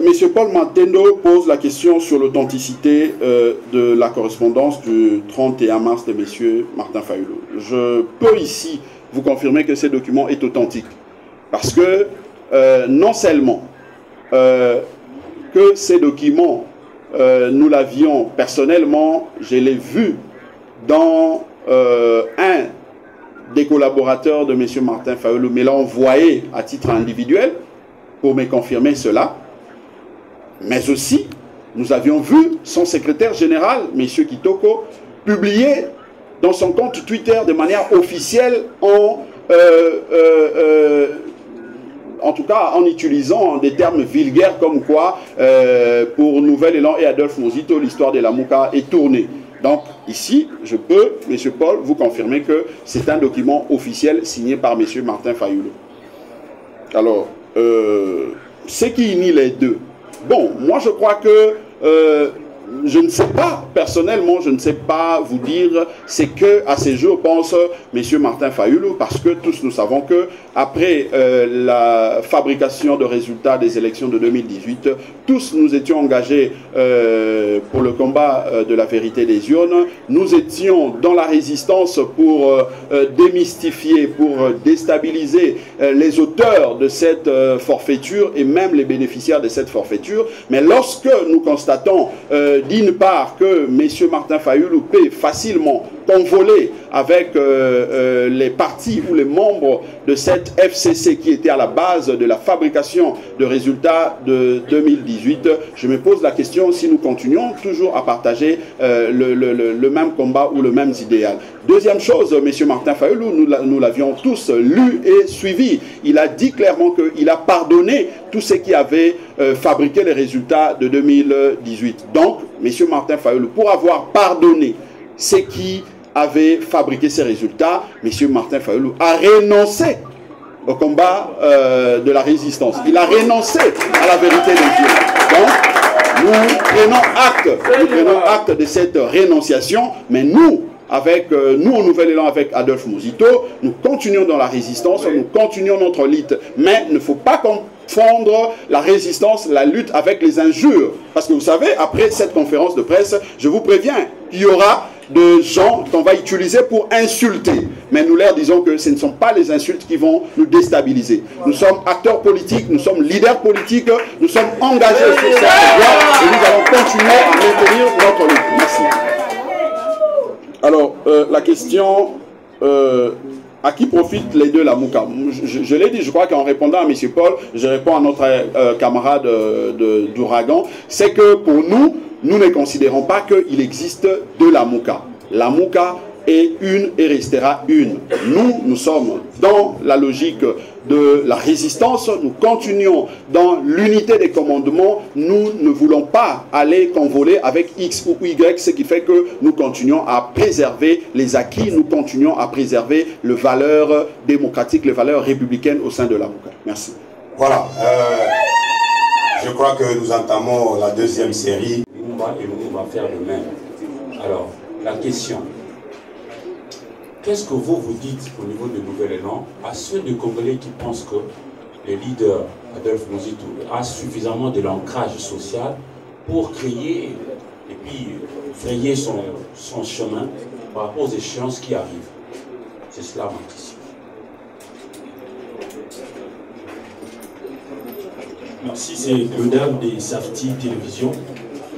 Monsieur Paul Matendo pose la question sur l'authenticité de la correspondance du 31 mars de Monsieur Martin Fayulu. Je peux ici vous confirmer que ce document est authentique. Parce que non seulement que ces documents, nous l'avions personnellement, je l'ai vu dans un des collaborateurs de M. Martin Fayulu, mais l'a envoyé à titre individuel pour me confirmer cela. Mais aussi, nous avions vu son secrétaire général, M. Kitoko, publier dans son compte Twitter de manière officielle en tout cas en utilisant des termes vulgaires comme quoi pour Nouvel Élan et Adolphe Muzito, l'histoire de la Mouka est tournée. Donc ici, je peux, M. Paul, vous confirmer que c'est un document officiel signé par M. Martin Fayulu. Alors, ce qui unit les deux. Bon, moi je crois que je ne sais pas, personnellement, je ne sais pas vous dire c'est que à ces jours pense M. Martin Fayulu, parce que tous nous savons que après la fabrication de résultats des élections de 2018, tous nous étions engagés pour le combat de la vérité des urnes. Nous étions dans la résistance pour démystifier, pour déstabiliser les auteurs de cette forfaiture et même les bénéficiaires de cette forfaiture. Mais lorsque nous constatons d'une part que M. Martin Fayulu peut facilement convoler avec les partis ou les membres de cette FCC qui était à la base de la fabrication de résultats de 2018, je me pose la question si nous continuons toujours à partager le même combat ou le même idéal. Deuxième chose, M. Martin Fayulu, nous l'avions tous lu et suivi. Il a dit clairement qu'il a pardonné tous ceux qui avaient fabriqué les résultats de 2018. Donc, M. Martin Fayulu, pour avoir pardonné ceux qui avaient fabriqué ces résultats, M. Martin Fayulu a renoncé au combat de la résistance. Il a renoncé à la vérité des yeux. Donc, nous prenons acte de cette rénonciation, mais nous, nous au Nouvel Élan avec Adolphe Muzito, nous continuons dans la résistance, nous continuons notre lutte, mais il ne faut pas confondre la résistance, la lutte avec les injures. Parce que vous savez, après cette conférence de presse, je vous préviens, il y aura de gens qu'on va utiliser pour insulter. Mais nous leur disons que ce ne sont pas les insultes qui vont nous déstabiliser. Nous sommes acteurs politiques, nous sommes leaders politiques, nous sommes engagés sur cette voie et nous allons continuer à maintenir notre lutte. Merci. Alors, la question, à qui profitent les deux Lamouka? Je l'ai dit, je crois qu'en répondant à M. Paul, je réponds à notre camarade d'Ouragan, c'est que pour nous, nous ne considérons pas qu'il existe deux Lamouka. Lamouka est une et restera une. Nous sommes dans la logique de la résistance, nous continuons dans l'unité des commandements, nous ne voulons pas aller convoler avec X ou Y, ce qui fait que nous continuons à préserver les acquis, nous continuons à préserver les valeurs démocratiques, les valeurs républicaines au sein de Lamouka. Merci. Voilà, je crois que nous entamons la deuxième série. Et nous va faire le même. Alors, la question. Qu'est-ce que vous dites au niveau de Nouvel Élan à ceux de Congolais qui pensent que le leader Adolphe Muzito a suffisamment de l'ancrage social pour créer et puis frayer son chemin par rapport aux échéances qui arrivent? C'est cela ma question. Merci, c'est Claude des Safety Télévision.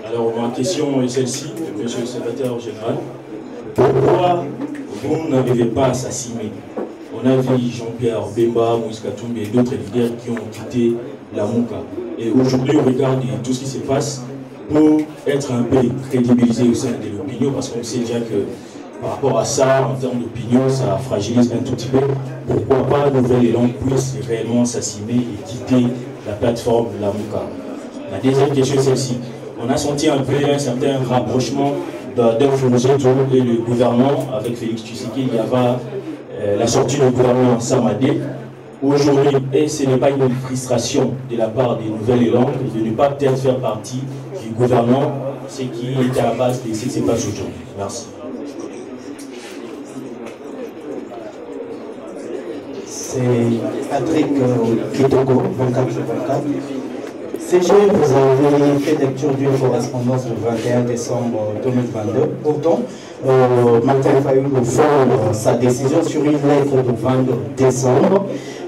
Alors ma question est celle-ci, monsieur le secrétaire général. Pourquoi vous n'arrivez pas à s'assimiler? On a vu Jean-Pierre Bemba, Moïse Katumbi et d'autres leaders qui ont quitté la Mouka. Et aujourd'hui, on regarde tout ce qui se passe pour être un peu crédibilisé au sein de l'opinion, parce qu'on sait déjà que par rapport à ça, en termes d'opinion, ça fragilise un tout petit peu. Pourquoi pas Nouvel Élan puisse réellement s'assimiler et quitter la plateforme de la Mouka? La deuxième question est celle-ci. On a senti un peu un certain rapprochement d'Adolphe Muzito et le gouvernement avec Félix Tshisekedi. Il y avait la sortie du gouvernement Samadé. Aujourd'hui, et ce n'est pas une frustration de la part des Nouvel Élan de ne pas peut-être faire partie du gouvernement, ce qui est à la base de ce qui se passe aujourd'hui. Merci. C'est Patrick Kitoko, 24/24. CG, vous avez fait lecture d'une correspondance du 21 décembre 2022. Pourtant, Martin Fayulu fonde sa décision sur une lettre du 22 décembre.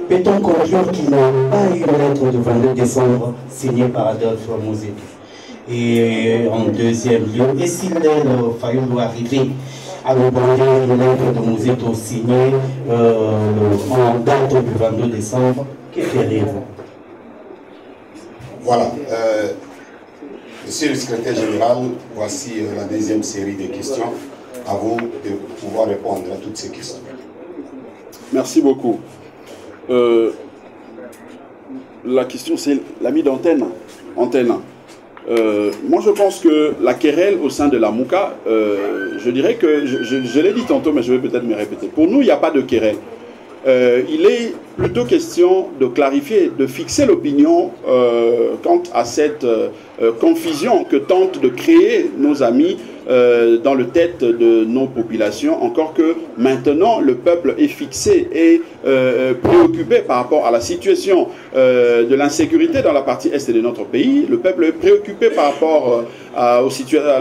Peut-on conclure qu'il n'y a pas eu une lettre du 22 décembre signée par Adolphe Muzito? Et en deuxième lieu, et si Fayulu arrivait à nous demander une lettre de Muzito signée en date du 22 décembre, que feriez-vous? Voilà. Monsieur le secrétaire général, voici la deuxième série de questions. À vous de pouvoir répondre à toutes ces questions. Merci beaucoup. La question, c'est l'ami d'antenne. Moi, je pense que la querelle au sein de la Mouka, je dirais que, je l'ai dit tantôt, mais je vais peut-être me répéter. Pour nous, il n'y a pas de querelle. Il est plutôt question de clarifier, de fixer l'opinion quant à cette confusion que tentent de créer nos amis dans le tête de nos populations, encore que maintenant le peuple est fixé et préoccupé par rapport à la situation de l'insécurité dans la partie est de notre pays. Le peuple est préoccupé par rapport à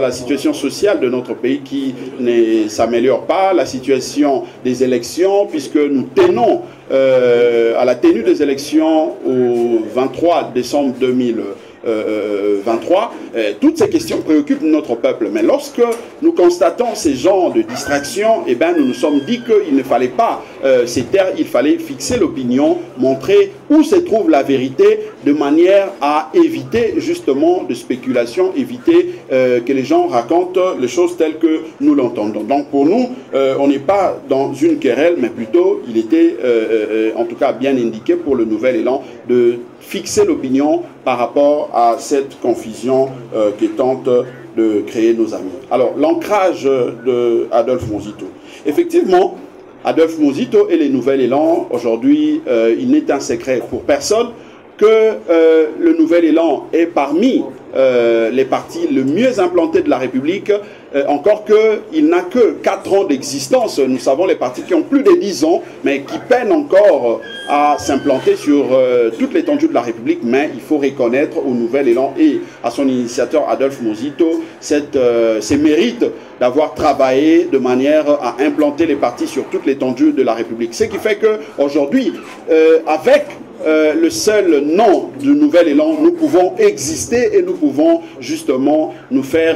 la situation sociale de notre pays qui ne s'améliore pas, la situation des élections, puisque nous tenons à la tenue des élections au 23 décembre 2023, toutes ces questions préoccupent notre peuple. Mais lorsque nous constatons ces genres de distractions, eh bien, nous nous sommes dit qu'il ne fallait pas s'y taire, il fallait fixer l'opinion, montrer où se trouve la vérité, de manière à éviter justement de spéculation, éviter que les gens racontent les choses telles que nous l'entendons. Donc pour nous, on n'est pas dans une querelle, mais plutôt il était en tout cas bien indiqué pour le nouvel élan de fixer l'opinion par rapport à cette confusion qui tente de créer nos amis. Alors, l'ancrage de Adolphe Muzito. Effectivement, Adolphe Muzito et les Nouvel Élan, aujourd'hui, il n'est un secret pour personne que le Nouvel Élan est parmi les partis le mieux implantés de la République, encore qu'il n'a que 4 ans d'existence. Nous savons les partis qui ont plus de 10 ans, mais qui peinent encore à s'implanter sur toute l'étendue de la République. Mais il faut reconnaître au Nouvel Élan et à son initiateur Adolphe Muzito ses mérites d'avoir travaillé de manière à implanter les partis sur toute l'étendue de la République. Ce qui fait qu'aujourd'hui, avec le seul nom du Nouvel Élan, nous pouvons exister et nous pouvons justement nous faire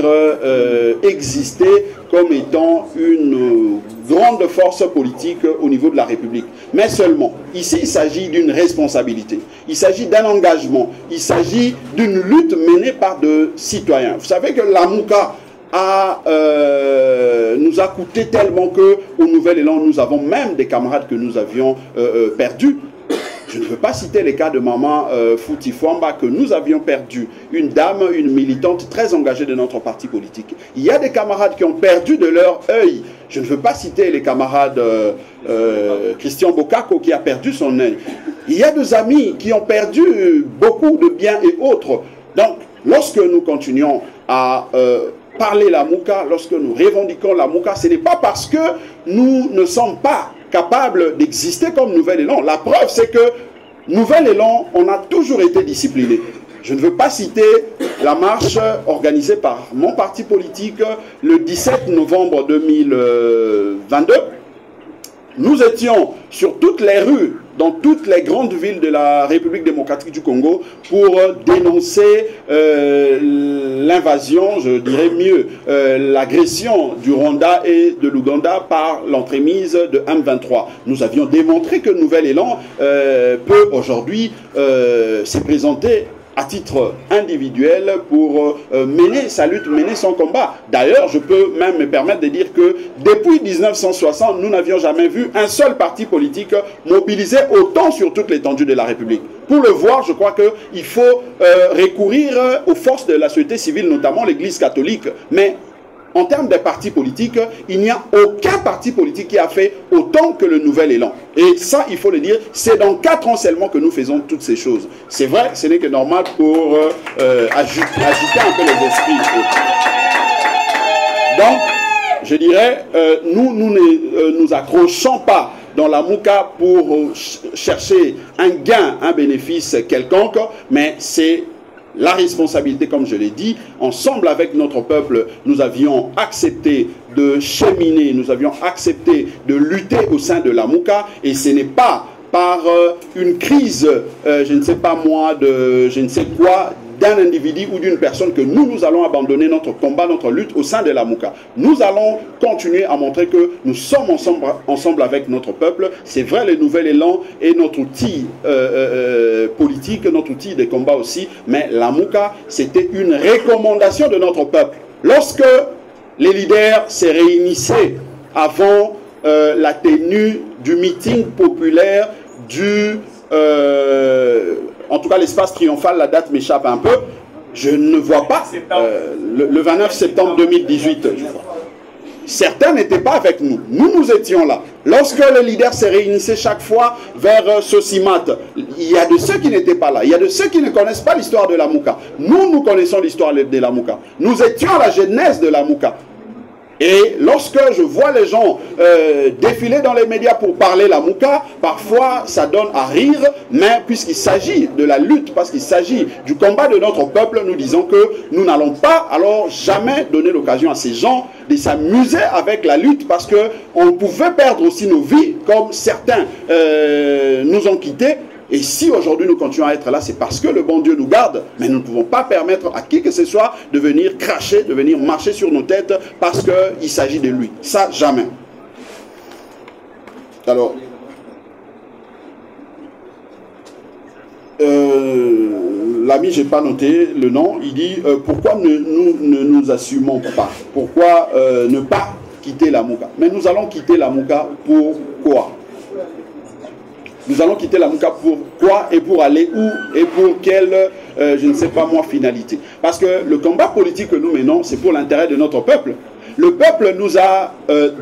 exister comme étant une grande force politique au niveau de la République. Mais seulement, ici il s'agit d'une responsabilité, il s'agit d'un engagement, il s'agit d'une lutte menée par des citoyens. Vous savez que la Mouka nous a coûté tellement qu'au Nouvel Élan, nous avons même des camarades que nous avions perdus. Je ne veux pas citer les cas de maman Fouti Fouamba que nous avions perdu. Une dame, une militante très engagée de notre parti politique. Il y a des camarades qui ont perdu de leur œil. Je ne veux pas citer les camarades Christian Bokako qui a perdu son œil. Il y a des amis qui ont perdu beaucoup de biens et autres. Donc, lorsque nous continuons à parler la Mouka, lorsque nous revendiquons la Mouka, ce n'est pas parce que nous ne sommes pas capables d'exister comme Nouvel Élan. La preuve, c'est que Nouvel Élan, on a toujours été discipliné. Je ne veux pas citer la marche organisée par mon parti politique le 17 novembre 2022. Nous étions sur toutes les rues, dans toutes les grandes villes de la République démocratique du Congo pour dénoncer l'invasion, je dirais mieux, l'agression du Rwanda et de l'Ouganda par l'entremise de M23. Nous avions démontré que Nouvel Élan peut aujourd'hui se présenter à titre individuel pour mener sa lutte, mener son combat. D'ailleurs, je peux même me permettre de dire que depuis 1960, nous n'avions jamais vu un seul parti politique mobilisé autant sur toute l'étendue de la République. Pour le voir, je crois qu'il faut recourir aux forces de la société civile, notamment l'Église catholique. Mais en termes de partis politiques, il n'y a aucun parti politique qui a fait autant que le Nouvel Élan. Et ça, il faut le dire, c'est dans 4 ans seulement que nous faisons toutes ces choses. C'est vrai, ce n'est que normal pour agiter un peu les esprits. Donc, je dirais, nous ne nous accrochons pas dans la Mouka pour chercher un gain, un bénéfice quelconque, mais c'est la responsabilité, comme je l'ai dit. Ensemble avec notre peuple, nous avions accepté de cheminer, nous avions accepté de lutter au sein de la Mouka, et ce n'est pas par une crise, je ne sais pas moi, de je ne sais quoi, d'un individu ou d'une personne que nous allons abandonner notre combat, notre lutte au sein de la Mouka. Nous allons continuer à montrer que nous sommes ensemble avec notre peuple. C'est vrai, le Nouvel Élan est notre outil politique, notre outil de combat aussi, mais la Mouka, c'était une recommandation de notre peuple. Lorsque les leaders se réunissaient avant la tenue du meeting populaire du... en tout cas, l'espace triomphal, la date m'échappe un peu. Je ne vois pas. Le 29 septembre 2018, je vois. certains n'étaient pas avec nous. Nous étions là. Lorsque le leader se réunissait chaque fois vers Sosimat, il y a de ceux qui n'étaient pas là. Il y a de ceux qui ne connaissent pas l'histoire de la Mouka. Nous connaissons l'histoire de la Mouka. Nous étions à la genèse de la Mouka. Et lorsque je vois les gens défiler dans les médias pour parler la Mouka, parfois ça donne à rire, mais puisqu'il s'agit de la lutte, parce qu'il s'agit du combat de notre peuple, nous disons que nous n'allons pas alors jamais donner l'occasion à ces gens de s'amuser avec la lutte, parce qu'on pouvait perdre aussi nos vies, comme certains nous ont quittés. Et si aujourd'hui nous continuons à être là, c'est parce que le bon Dieu nous garde. Mais nous ne pouvons pas permettre à qui que ce soit de venir cracher, de venir marcher sur nos têtes parce qu'il s'agit de lui. Ça, jamais. Alors, l'ami, je n'ai pas noté le nom, il dit pourquoi nous ne nous assumons pas? Pourquoi ne pas quitter la Mouka? Mais nous allons quitter la Mouka pour quoi? Nous allons quitter la Mouka pour quoi et pour aller où et pour quelle, je ne sais pas moi, finalité. Parce que le combat politique que nous menons, c'est pour l'intérêt de notre peuple. Le peuple nous a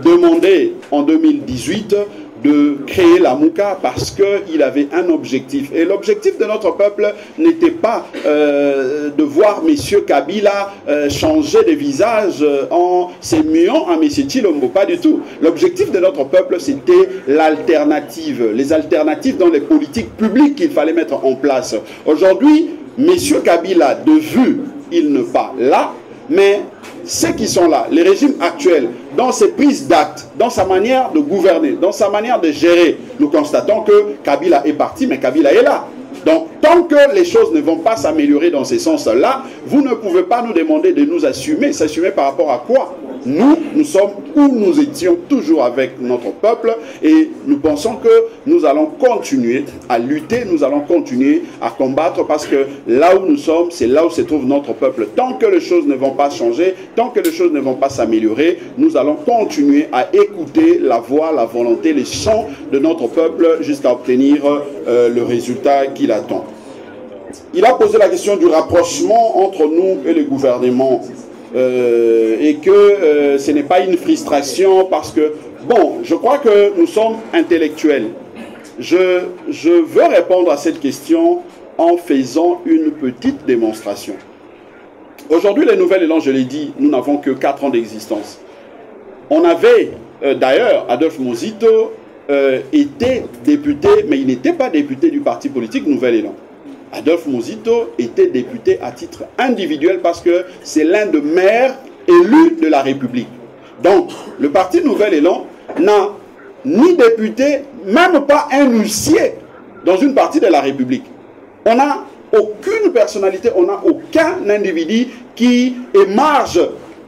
demandé en 2018 de créer la Mouka parce qu'il avait un objectif. Et l'objectif de notre peuple n'était pas de voir M. Kabila changer de visage en s'émuant à M. Tshilombo, pas du tout. L'objectif de notre peuple, c'était l'alternative, les alternatives dans les politiques publiques qu'il fallait mettre en place. Aujourd'hui, M. Kabila, de vue, il n'est pas là, mais ceux qui sont là, les régimes actuels, dans ses prises d'actes, dans sa manière de gouverner, dans sa manière de gérer, nous constatons que Kabila est parti, mais Kabila est là. Donc, tant que les choses ne vont pas s'améliorer dans ce sens-là, vous ne pouvez pas nous demander de nous assumer. S'assumer par rapport à quoi? Nous sommes où nous étions toujours avec notre peuple et nous pensons que nous allons continuer à lutter, nous allons continuer à combattre parce que là où nous sommes, c'est là où se trouve notre peuple. Tant que les choses ne vont pas changer, tant que les choses ne vont pas s'améliorer, nous allons continuer à écouter la voix, la volonté, les chants de notre peuple jusqu'à obtenir le résultat qu'il attend. Il a posé la question du rapprochement entre nous et le gouvernement. Et que ce n'est pas une frustration parce que, bon, je crois que nous sommes intellectuels. Je veux répondre à cette question en faisant une petite démonstration. Aujourd'hui, les Nouvelles Élan, je l'ai dit, nous n'avons que 4 ans d'existence. On avait, d'ailleurs, Adolphe Mozito était député, mais il n'était pas député du parti politique Nouvel Élan. Adolphe Mozito était député à titre individuel parce que c'est l'un des maires élus de la République. Donc, le parti Nouvel Élan n'a ni député, même pas un huissier dans une partie de la République. On n'a aucune personnalité, on n'a aucun individu qui émarge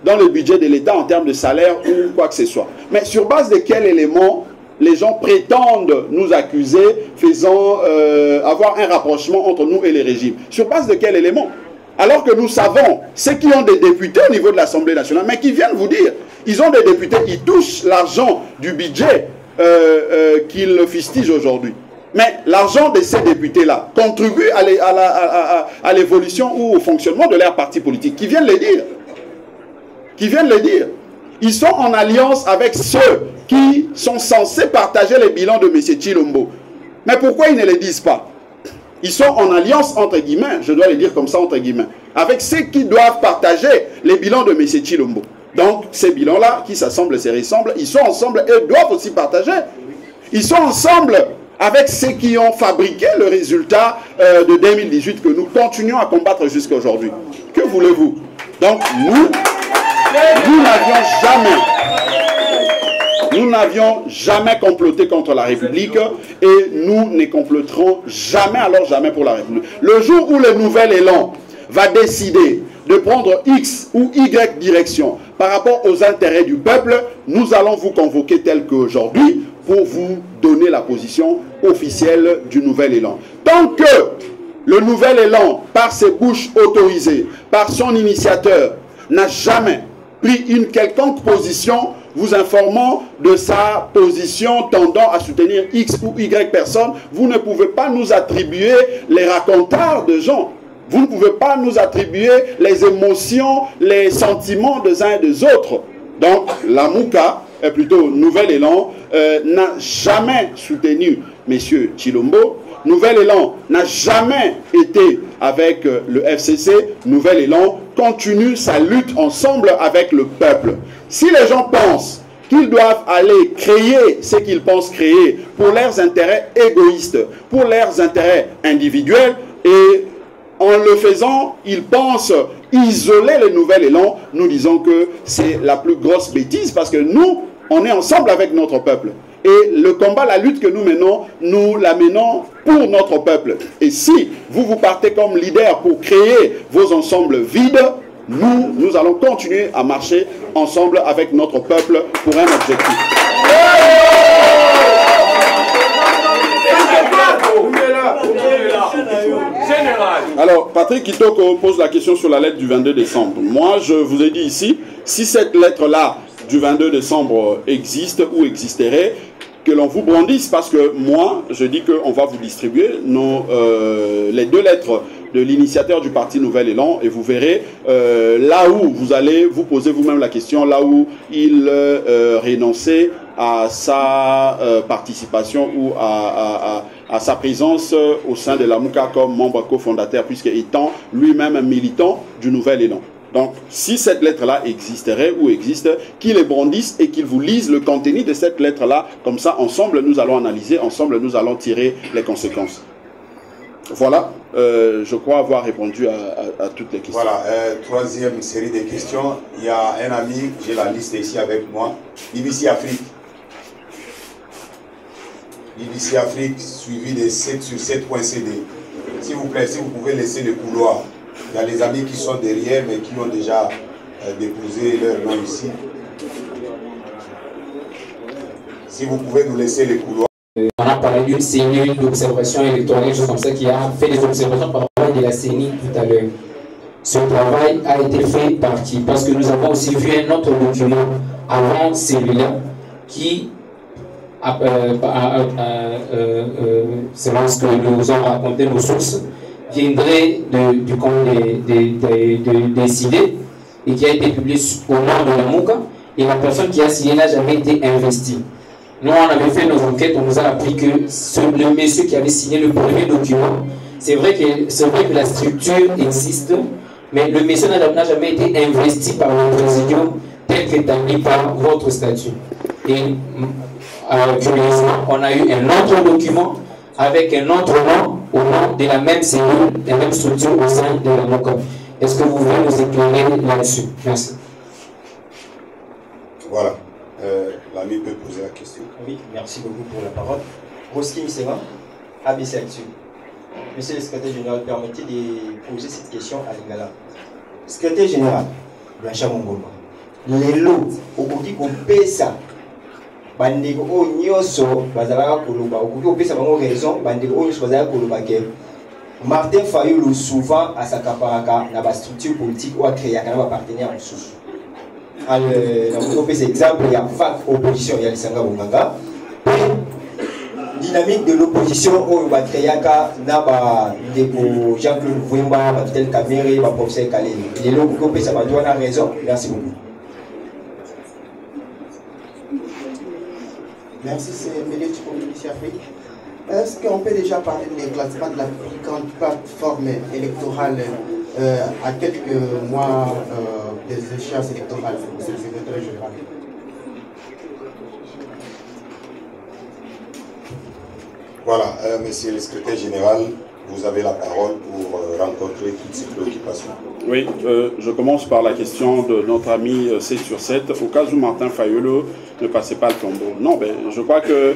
dans le budget de l'État en termes de salaire ou quoi que ce soit. Mais sur base de quels éléments les gens prétendent nous accuser, faisant avoir un rapprochement entre nous et les régimes? Sur base de quel élément? Alors que nous savons, ceux qui ont des députés au niveau de l'Assemblée nationale, mais qui viennent vous dire, ils ont des députés, ils touchent l'argent du budget qu'ils fustigent aujourd'hui. Mais l'argent de ces députés-là contribue à l'évolution ou au fonctionnement de leur parti politique. Qui viennent le dire? Qui viennent le dire? Ils sont en alliance avec ceux qui sont censés partager les bilans de M. Tshilombo. Mais pourquoi ils ne le disent pas? Ils sont en alliance, entre guillemets, je dois le dire comme ça, entre guillemets, avec ceux qui doivent partager les bilans de M. Tshilombo. Donc, ces bilans-là, qui s'assemblent et se ressemblent, ils sont ensemble et doivent aussi partager. Ils sont ensemble avec ceux qui ont fabriqué le résultat de 2018 que nous continuons à combattre jusqu'à aujourd'hui. Que voulez-vous? Donc, nous n'avions jamais comploté contre la République et nous ne comploterons jamais, alors jamais pour la République. Le jour où le Nouvel Élan va décider de prendre X ou Y direction par rapport aux intérêts du peuple, nous allons vous convoquer tel qu'aujourd'hui pour vous donner la position officielle du Nouvel Élan. Tant que le Nouvel Élan, par ses bouches autorisées, par son initiateur, n'a jamais pris une quelconque position vous informant de sa position tendant à soutenir X ou Y personne, vous ne pouvez pas nous attribuer les racontars de gens. Vous ne pouvez pas nous attribuer les émotions, les sentiments des uns et des autres. Donc, la Mouka, plutôt Nouvel Élan, n'a jamais soutenu M. Tshilombo. Nouvel Élan n'a jamais été avec le FCC. Nouvel Élan continue sa lutte ensemble avec le peuple. Si les gens pensent qu'ils doivent aller créer ce qu'ils pensent créer pour leurs intérêts égoïstes, pour leurs intérêts individuels, et en le faisant, ils pensent isoler le Nouvel Élan, nous disons que c'est la plus grosse bêtise parce que nous, on est ensemble avec notre peuple. Et le combat, la lutte que nous menons, nous la menons pour notre peuple. Et si vous partez comme leader pour créer vos ensembles vides, nous allons continuer à marcher ensemble avec notre peuple pour un objectif. Alors, Patrick Kitoko pose la question sur la lettre du 22 décembre. Moi, je vous ai dit ici, si cette lettre-là du 22 décembre existe ou existerait, que l'on vous brandisse, parce que moi, je dis qu'on va vous distribuer les deux lettres de l'initiateur du parti Nouvel Élan, et vous verrez là où vous allez vous poser vous-même la question, là où il renonçait à sa participation ou à sa présence au sein de la Mouka comme membre cofondateur, puisque étant lui-même militant du Nouvel Élan. Donc, si cette lettre-là existerait ou existe, qu'il les brandisse et qu'il vous lise le contenu de cette lettre-là. Comme ça, ensemble, nous allons analyser, ensemble, nous allons tirer les conséquences. Voilà, je crois avoir répondu à toutes les questions. Voilà, troisième série de questions. Il y a un ami, j'ai la liste ici avec moi, BBC Afrique. BBC Afrique, suivi de 7 sur 7.cd. S'il vous plaît, si vous pouvez laisser le couloir. Il y a les amis qui sont derrière, mais qui ont déjà déposé leur nom ici. Si vous pouvez nous laisser les couloirs. On a parlé d'une cellule d'observation électorale, quelque chose comme ça, qui a fait des observations par rapport à la CENI tout à l'heure. Ce travail a été fait par qui? Parce que nous avons aussi vu un autre document avant celui-là qui, selon ce que nous ont raconté nos sources, viendrait du camp des idées et qui a été publié au nom de la Mouka, et la personne qui a signé n'a jamais été investie. Nous, on avait fait nos enquêtes, on nous a appris que le monsieur qui avait signé le premier document, c'est vrai que la structure existe, mais le monsieur n'a jamais été investi par le président tel qu'établi par votre statut. Et curieusement, on a eu un autre document avec un autre nom au nom de la même cellule, de la même structure au sein de la Mouka. Est-ce que vous voulez nous éclairer là-dessus? Merci. Voilà. L'ami peut poser la question. Oui, merci beaucoup pour la parole. Roskin Sema, ABC Actu. Monsieur le secrétaire général, permettez de poser cette question à Lingala. Secrétaire général, Blancha Mongoma, les lots, au bout qu'on paie ça, bandeko o nyoso bazalaka koloba okoki opesa bango raison bandeko o nyoso bazalaka koloba ke Martin Fayulu souvent asakaparaka na bastructure politique ou akréaka na bapartenaire mosusu. nakoki opesa exemple ya vague opposition ya Lisanga Bonganga dynamique de l'opposition oyo bakréaka na bandeko Jean-Claude Vwemba, Bavitel Kamere, baprofesseur Kaleli. Lelo okoki opesa bantu wana raison. Merci beaucoup. Merci, c'est Méliot pour BBC Afrique. Est-ce qu'on peut déjà parler de l'éclatement de la plus grande plateforme électorale à quelques mois des échéances électorales, monsieur le secrétaire général? Voilà, monsieur le secrétaire général, vous avez la parole pour rencontrer toutes ces préoccupations. Oui, je commence par la question de notre ami 7 sur 7. Au cas où Martin Fayulu ne passait pas le tombeau. Non, ben, je crois que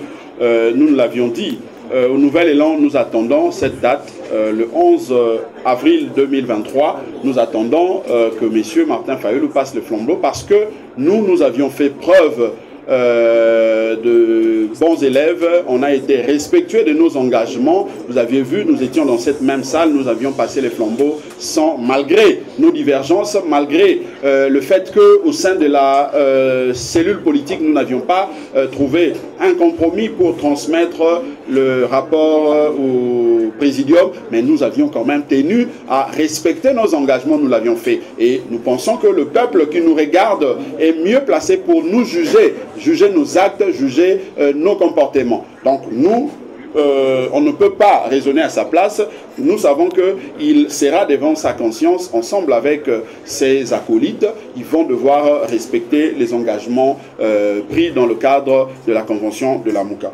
nous l'avions dit. Au Nouvel Élan, nous attendons cette date, le 11 avril 2023. Nous attendons que M. Martin Fayulu passe le flambeau parce que nous avions fait preuve de bons élèves, on a été respectueux de nos engagements. Vous aviez vu, nous étions dans cette même salle, nous avions passé les flambeaux malgré nos divergences, malgré le fait qu'au sein de la cellule politique, nous n'avions pas trouvé un compromis pour transmettre le rapport au présidium, mais nous avions quand même tenu à respecter nos engagements, nous l'avions fait. Et nous pensons que le peuple qui nous regarde est mieux placé pour nous juger, juger nos actes, juger nos comportements. Donc nous, on ne peut pas raisonner à sa place. Nous savons qu'il sera devant sa conscience, ensemble avec ses acolytes. Ils vont devoir respecter les engagements pris dans le cadre de la convention de la Mouka.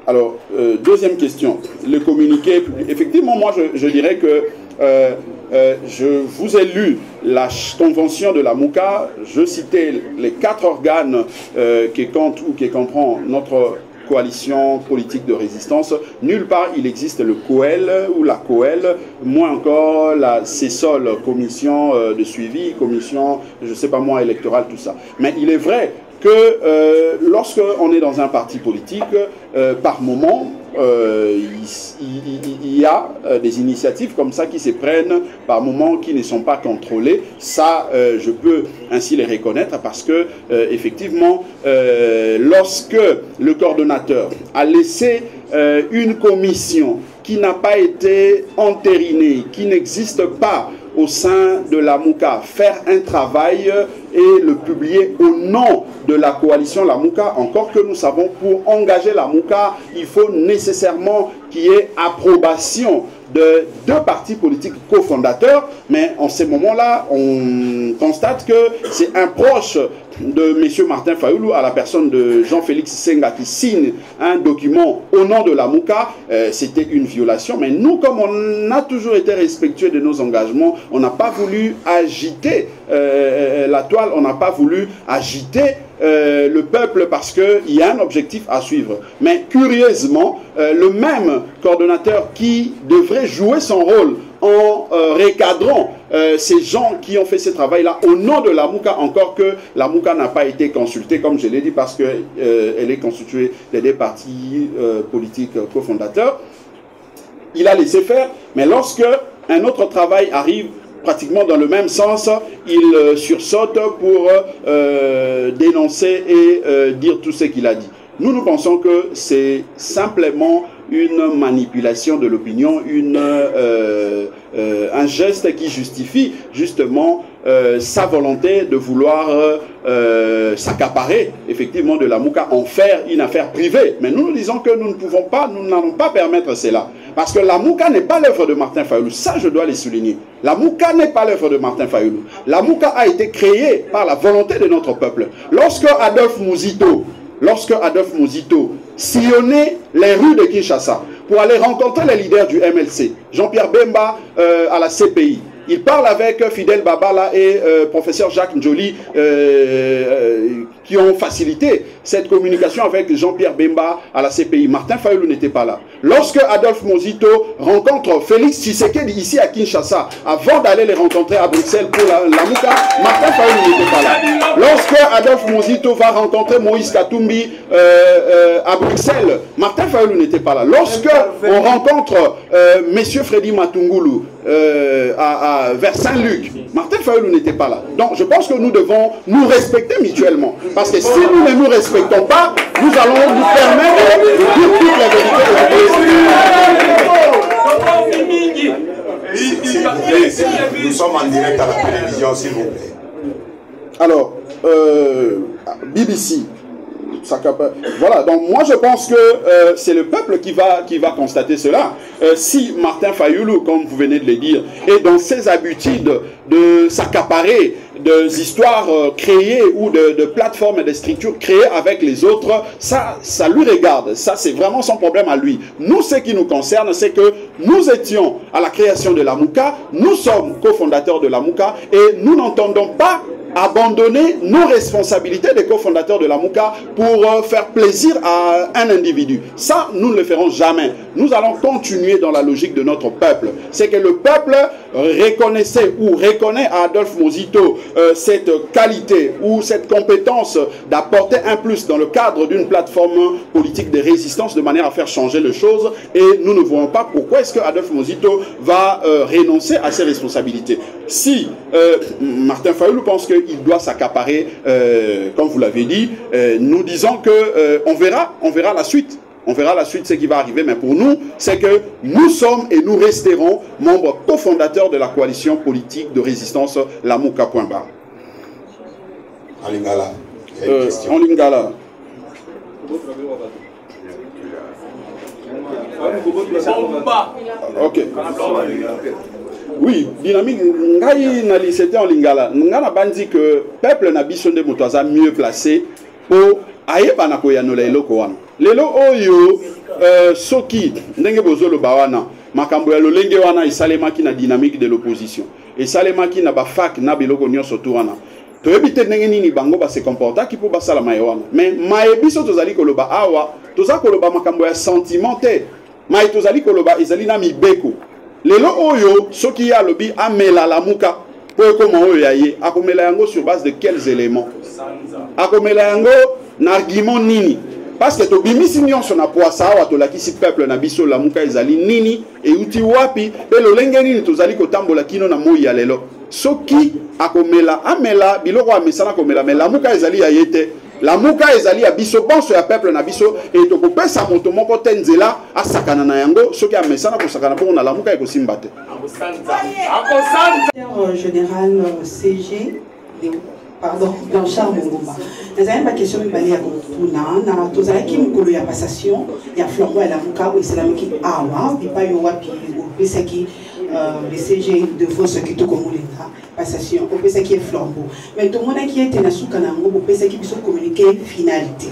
Alors, deuxième question, le communiqué. Effectivement, moi je dirais que je vous ai lu la convention de la Mouka. Je citais les 4 organes qui comptent ou qui comprend notre coalition politique de résistance. Nulle part il existe le COEL ou la COEL, moins encore la CESOL, commission de suivi, commission, je ne sais pas moi, électorale, tout ça. Mais il est vrai que lorsqu'on est dans un parti politique, par moment, il y a des initiatives comme ça qui se prennent par moment qui ne sont pas contrôlées. Ça, je peux ainsi les reconnaître parce que, effectivement, lorsque le coordonnateur a laissé une commission qui n'a pas été entérinée, qui n'existe pas au sein de la Mouka, faire un travail et le publier au nom de la coalition La Mouka, encore que nous savons, pour engager la Mouka, il faut nécessairement qu'il y ait approbation de 2 partis politiques cofondateurs, mais en ce moment-là, on constate que c'est un proche de M. Martin Fayulu, à la personne de Jean-Félix Senga, qui signe un document au nom de la Mouka. C'était une violation, mais nous, comme on a toujours été respectueux de nos engagements, on n'a pas voulu agiter la toile, on n'a pas voulu agiter le peuple parce qu'il y a un objectif à suivre. Mais curieusement, le même coordonnateur qui devrait jouer son rôle en recadrant ces gens qui ont fait ce travail-là au nom de la Mouka, encore que la Mouka n'a pas été consultée, comme je l'ai dit, parce qu'elle est constituée des 2 partis politiques cofondateurs. Il a laissé faire, mais lorsque un autre travail arrive pratiquement dans le même sens, il sursaute pour dénoncer et dire tout ce qu'il a dit. Nous pensons que c'est simplement une manipulation de l'opinion, un geste qui justifie justement sa volonté de vouloir s'accaparer effectivement de la Mouka, en faire une affaire privée. Mais nous disons que nous ne pouvons pas, nous n'allons pas permettre cela. Parce que la Mouka n'est pas l'œuvre de Martin Fayulu. Ça, je dois les souligner. La Mouka n'est pas l'œuvre de Martin Fayulu. La Mouka a été créée par la volonté de notre peuple. Lorsque Adolphe Mouzito sillonnait les rues de Kinshasa pour aller rencontrer les leaders du MLC, Jean-Pierre Bemba à la CPI, il parle avec Fidel Babala et professeur Jacques Njoli qui ont facilité cette communication avec Jean-Pierre Bemba à la CPI. Martin Fayulu n'était pas là. Lorsque Adolphe Mouzito rencontre Félix Tshisekedi ici à Kinshasa, avant d'aller les rencontrer à Bruxelles pour la Mouka, Martin Fayulu n'était pas là. Lorsque Adolphe Mouzito va rencontrer Moïse Katumbi à Bruxelles, Martin Fayulu n'était pas là. Lorsque on rencontre Monsieur Freddy Matungulu vers Saint-Luc, Martin Fayulu n'était pas là. Donc je pense que nous devons nous respecter mutuellement. Parce que si nous ne nous respectons pas, nous allons nous permettre de dire toute la vérité. Nous sommes en direct à la télévision, s'il vous plaît. Alors, BBC. Voilà, donc moi je pense que c'est le peuple qui va constater cela. Si Martin Fayulu, comme vous venez de le dire, est dans ses habitudes de s'accaparer des histoires créées ou de plateformes et de structures créées avec les autres, ça lui regarde. Ça, c'est vraiment son problème à lui. Nous, ce qui nous concerne, c'est que nous étions à la création de la Mouka, nous sommes cofondateurs de la Mouka et nous n'entendons pas abandonner nos responsabilités de cofondateurs de la Mouka pour faire plaisir à un individu. Ça, nous ne le ferons jamais. Nous allons continuer dans la logique de notre peuple. C'est que le peuple reconnaissait ou reconnaît à Adolphe Mozito cette qualité ou cette compétence d'apporter un plus dans le cadre d'une plateforme politique de résistance de manière à faire changer les choses, et nous ne voyons pas pourquoi est-ce que Adolphe Mozito va renoncer à ses responsabilités. Si Martin Fayulu pense qu'il doit s'accaparer, comme vous l'avez dit, nous disons que on verra la suite. On verra la suite, ce qui va arriver, mais pour nous, c'est que nous sommes et nous resterons membres cofondateurs de la coalition politique de résistance Lamuka.ba. En lingala, il y a une question. En lingala. Ok. Oui, dynamique, c'était en lingala. Ngana bandi que peuple n'a biso de motoza mieux placé pour ayeba na koyanola eloko wana. Lelo oyo soki ndenge bozolo bawana makambo ya lolenge wana esalemaki na dynamique de l'opposition. Esalemaki na ba fac na biloko nyonso to wana. Toyebite ndenge nini bango ba se comportaki pour basala mayewana. Mais mayebiso tozali koloba awa, toza koloba makambo ya sentimentaire. Maye tozali koloba ezali na mibeko. Lelo oyo soki ya lobi amela lamuka po ekoma oyo yaye akomela yango sur base de quels éléments? Akomela yango na argument nini? Parce que tobimisi nyonso na poasa awa tolakisi peuple na biso lamuka ezali nini e uti wapi pe lolenge nini tozali kotambola kino na moi ya lelo. Soki akomela amela biloko amesana komela mais lamuka ezali ya yete. Lamuka ezali ya biso bonso ya peuple na biso et tokopesa moto moko tenzela asakana na yango soki amesana kosakana po na lamuka ekosimba te. Général CG pardon, Blanchard Mongomba. Nous avons une question de Bali à Koutuna. Nous avons une mukulu ya passation, ya flambo ya lamuka, ou islamiki awa, et pas yowapi, ou pesaki, le CG de force qui tout comme l'État, passation, ou pesaki est flambeau. Mais tout le monde qui est en Asukana, ou pesaki, ils sont communiqués finalité.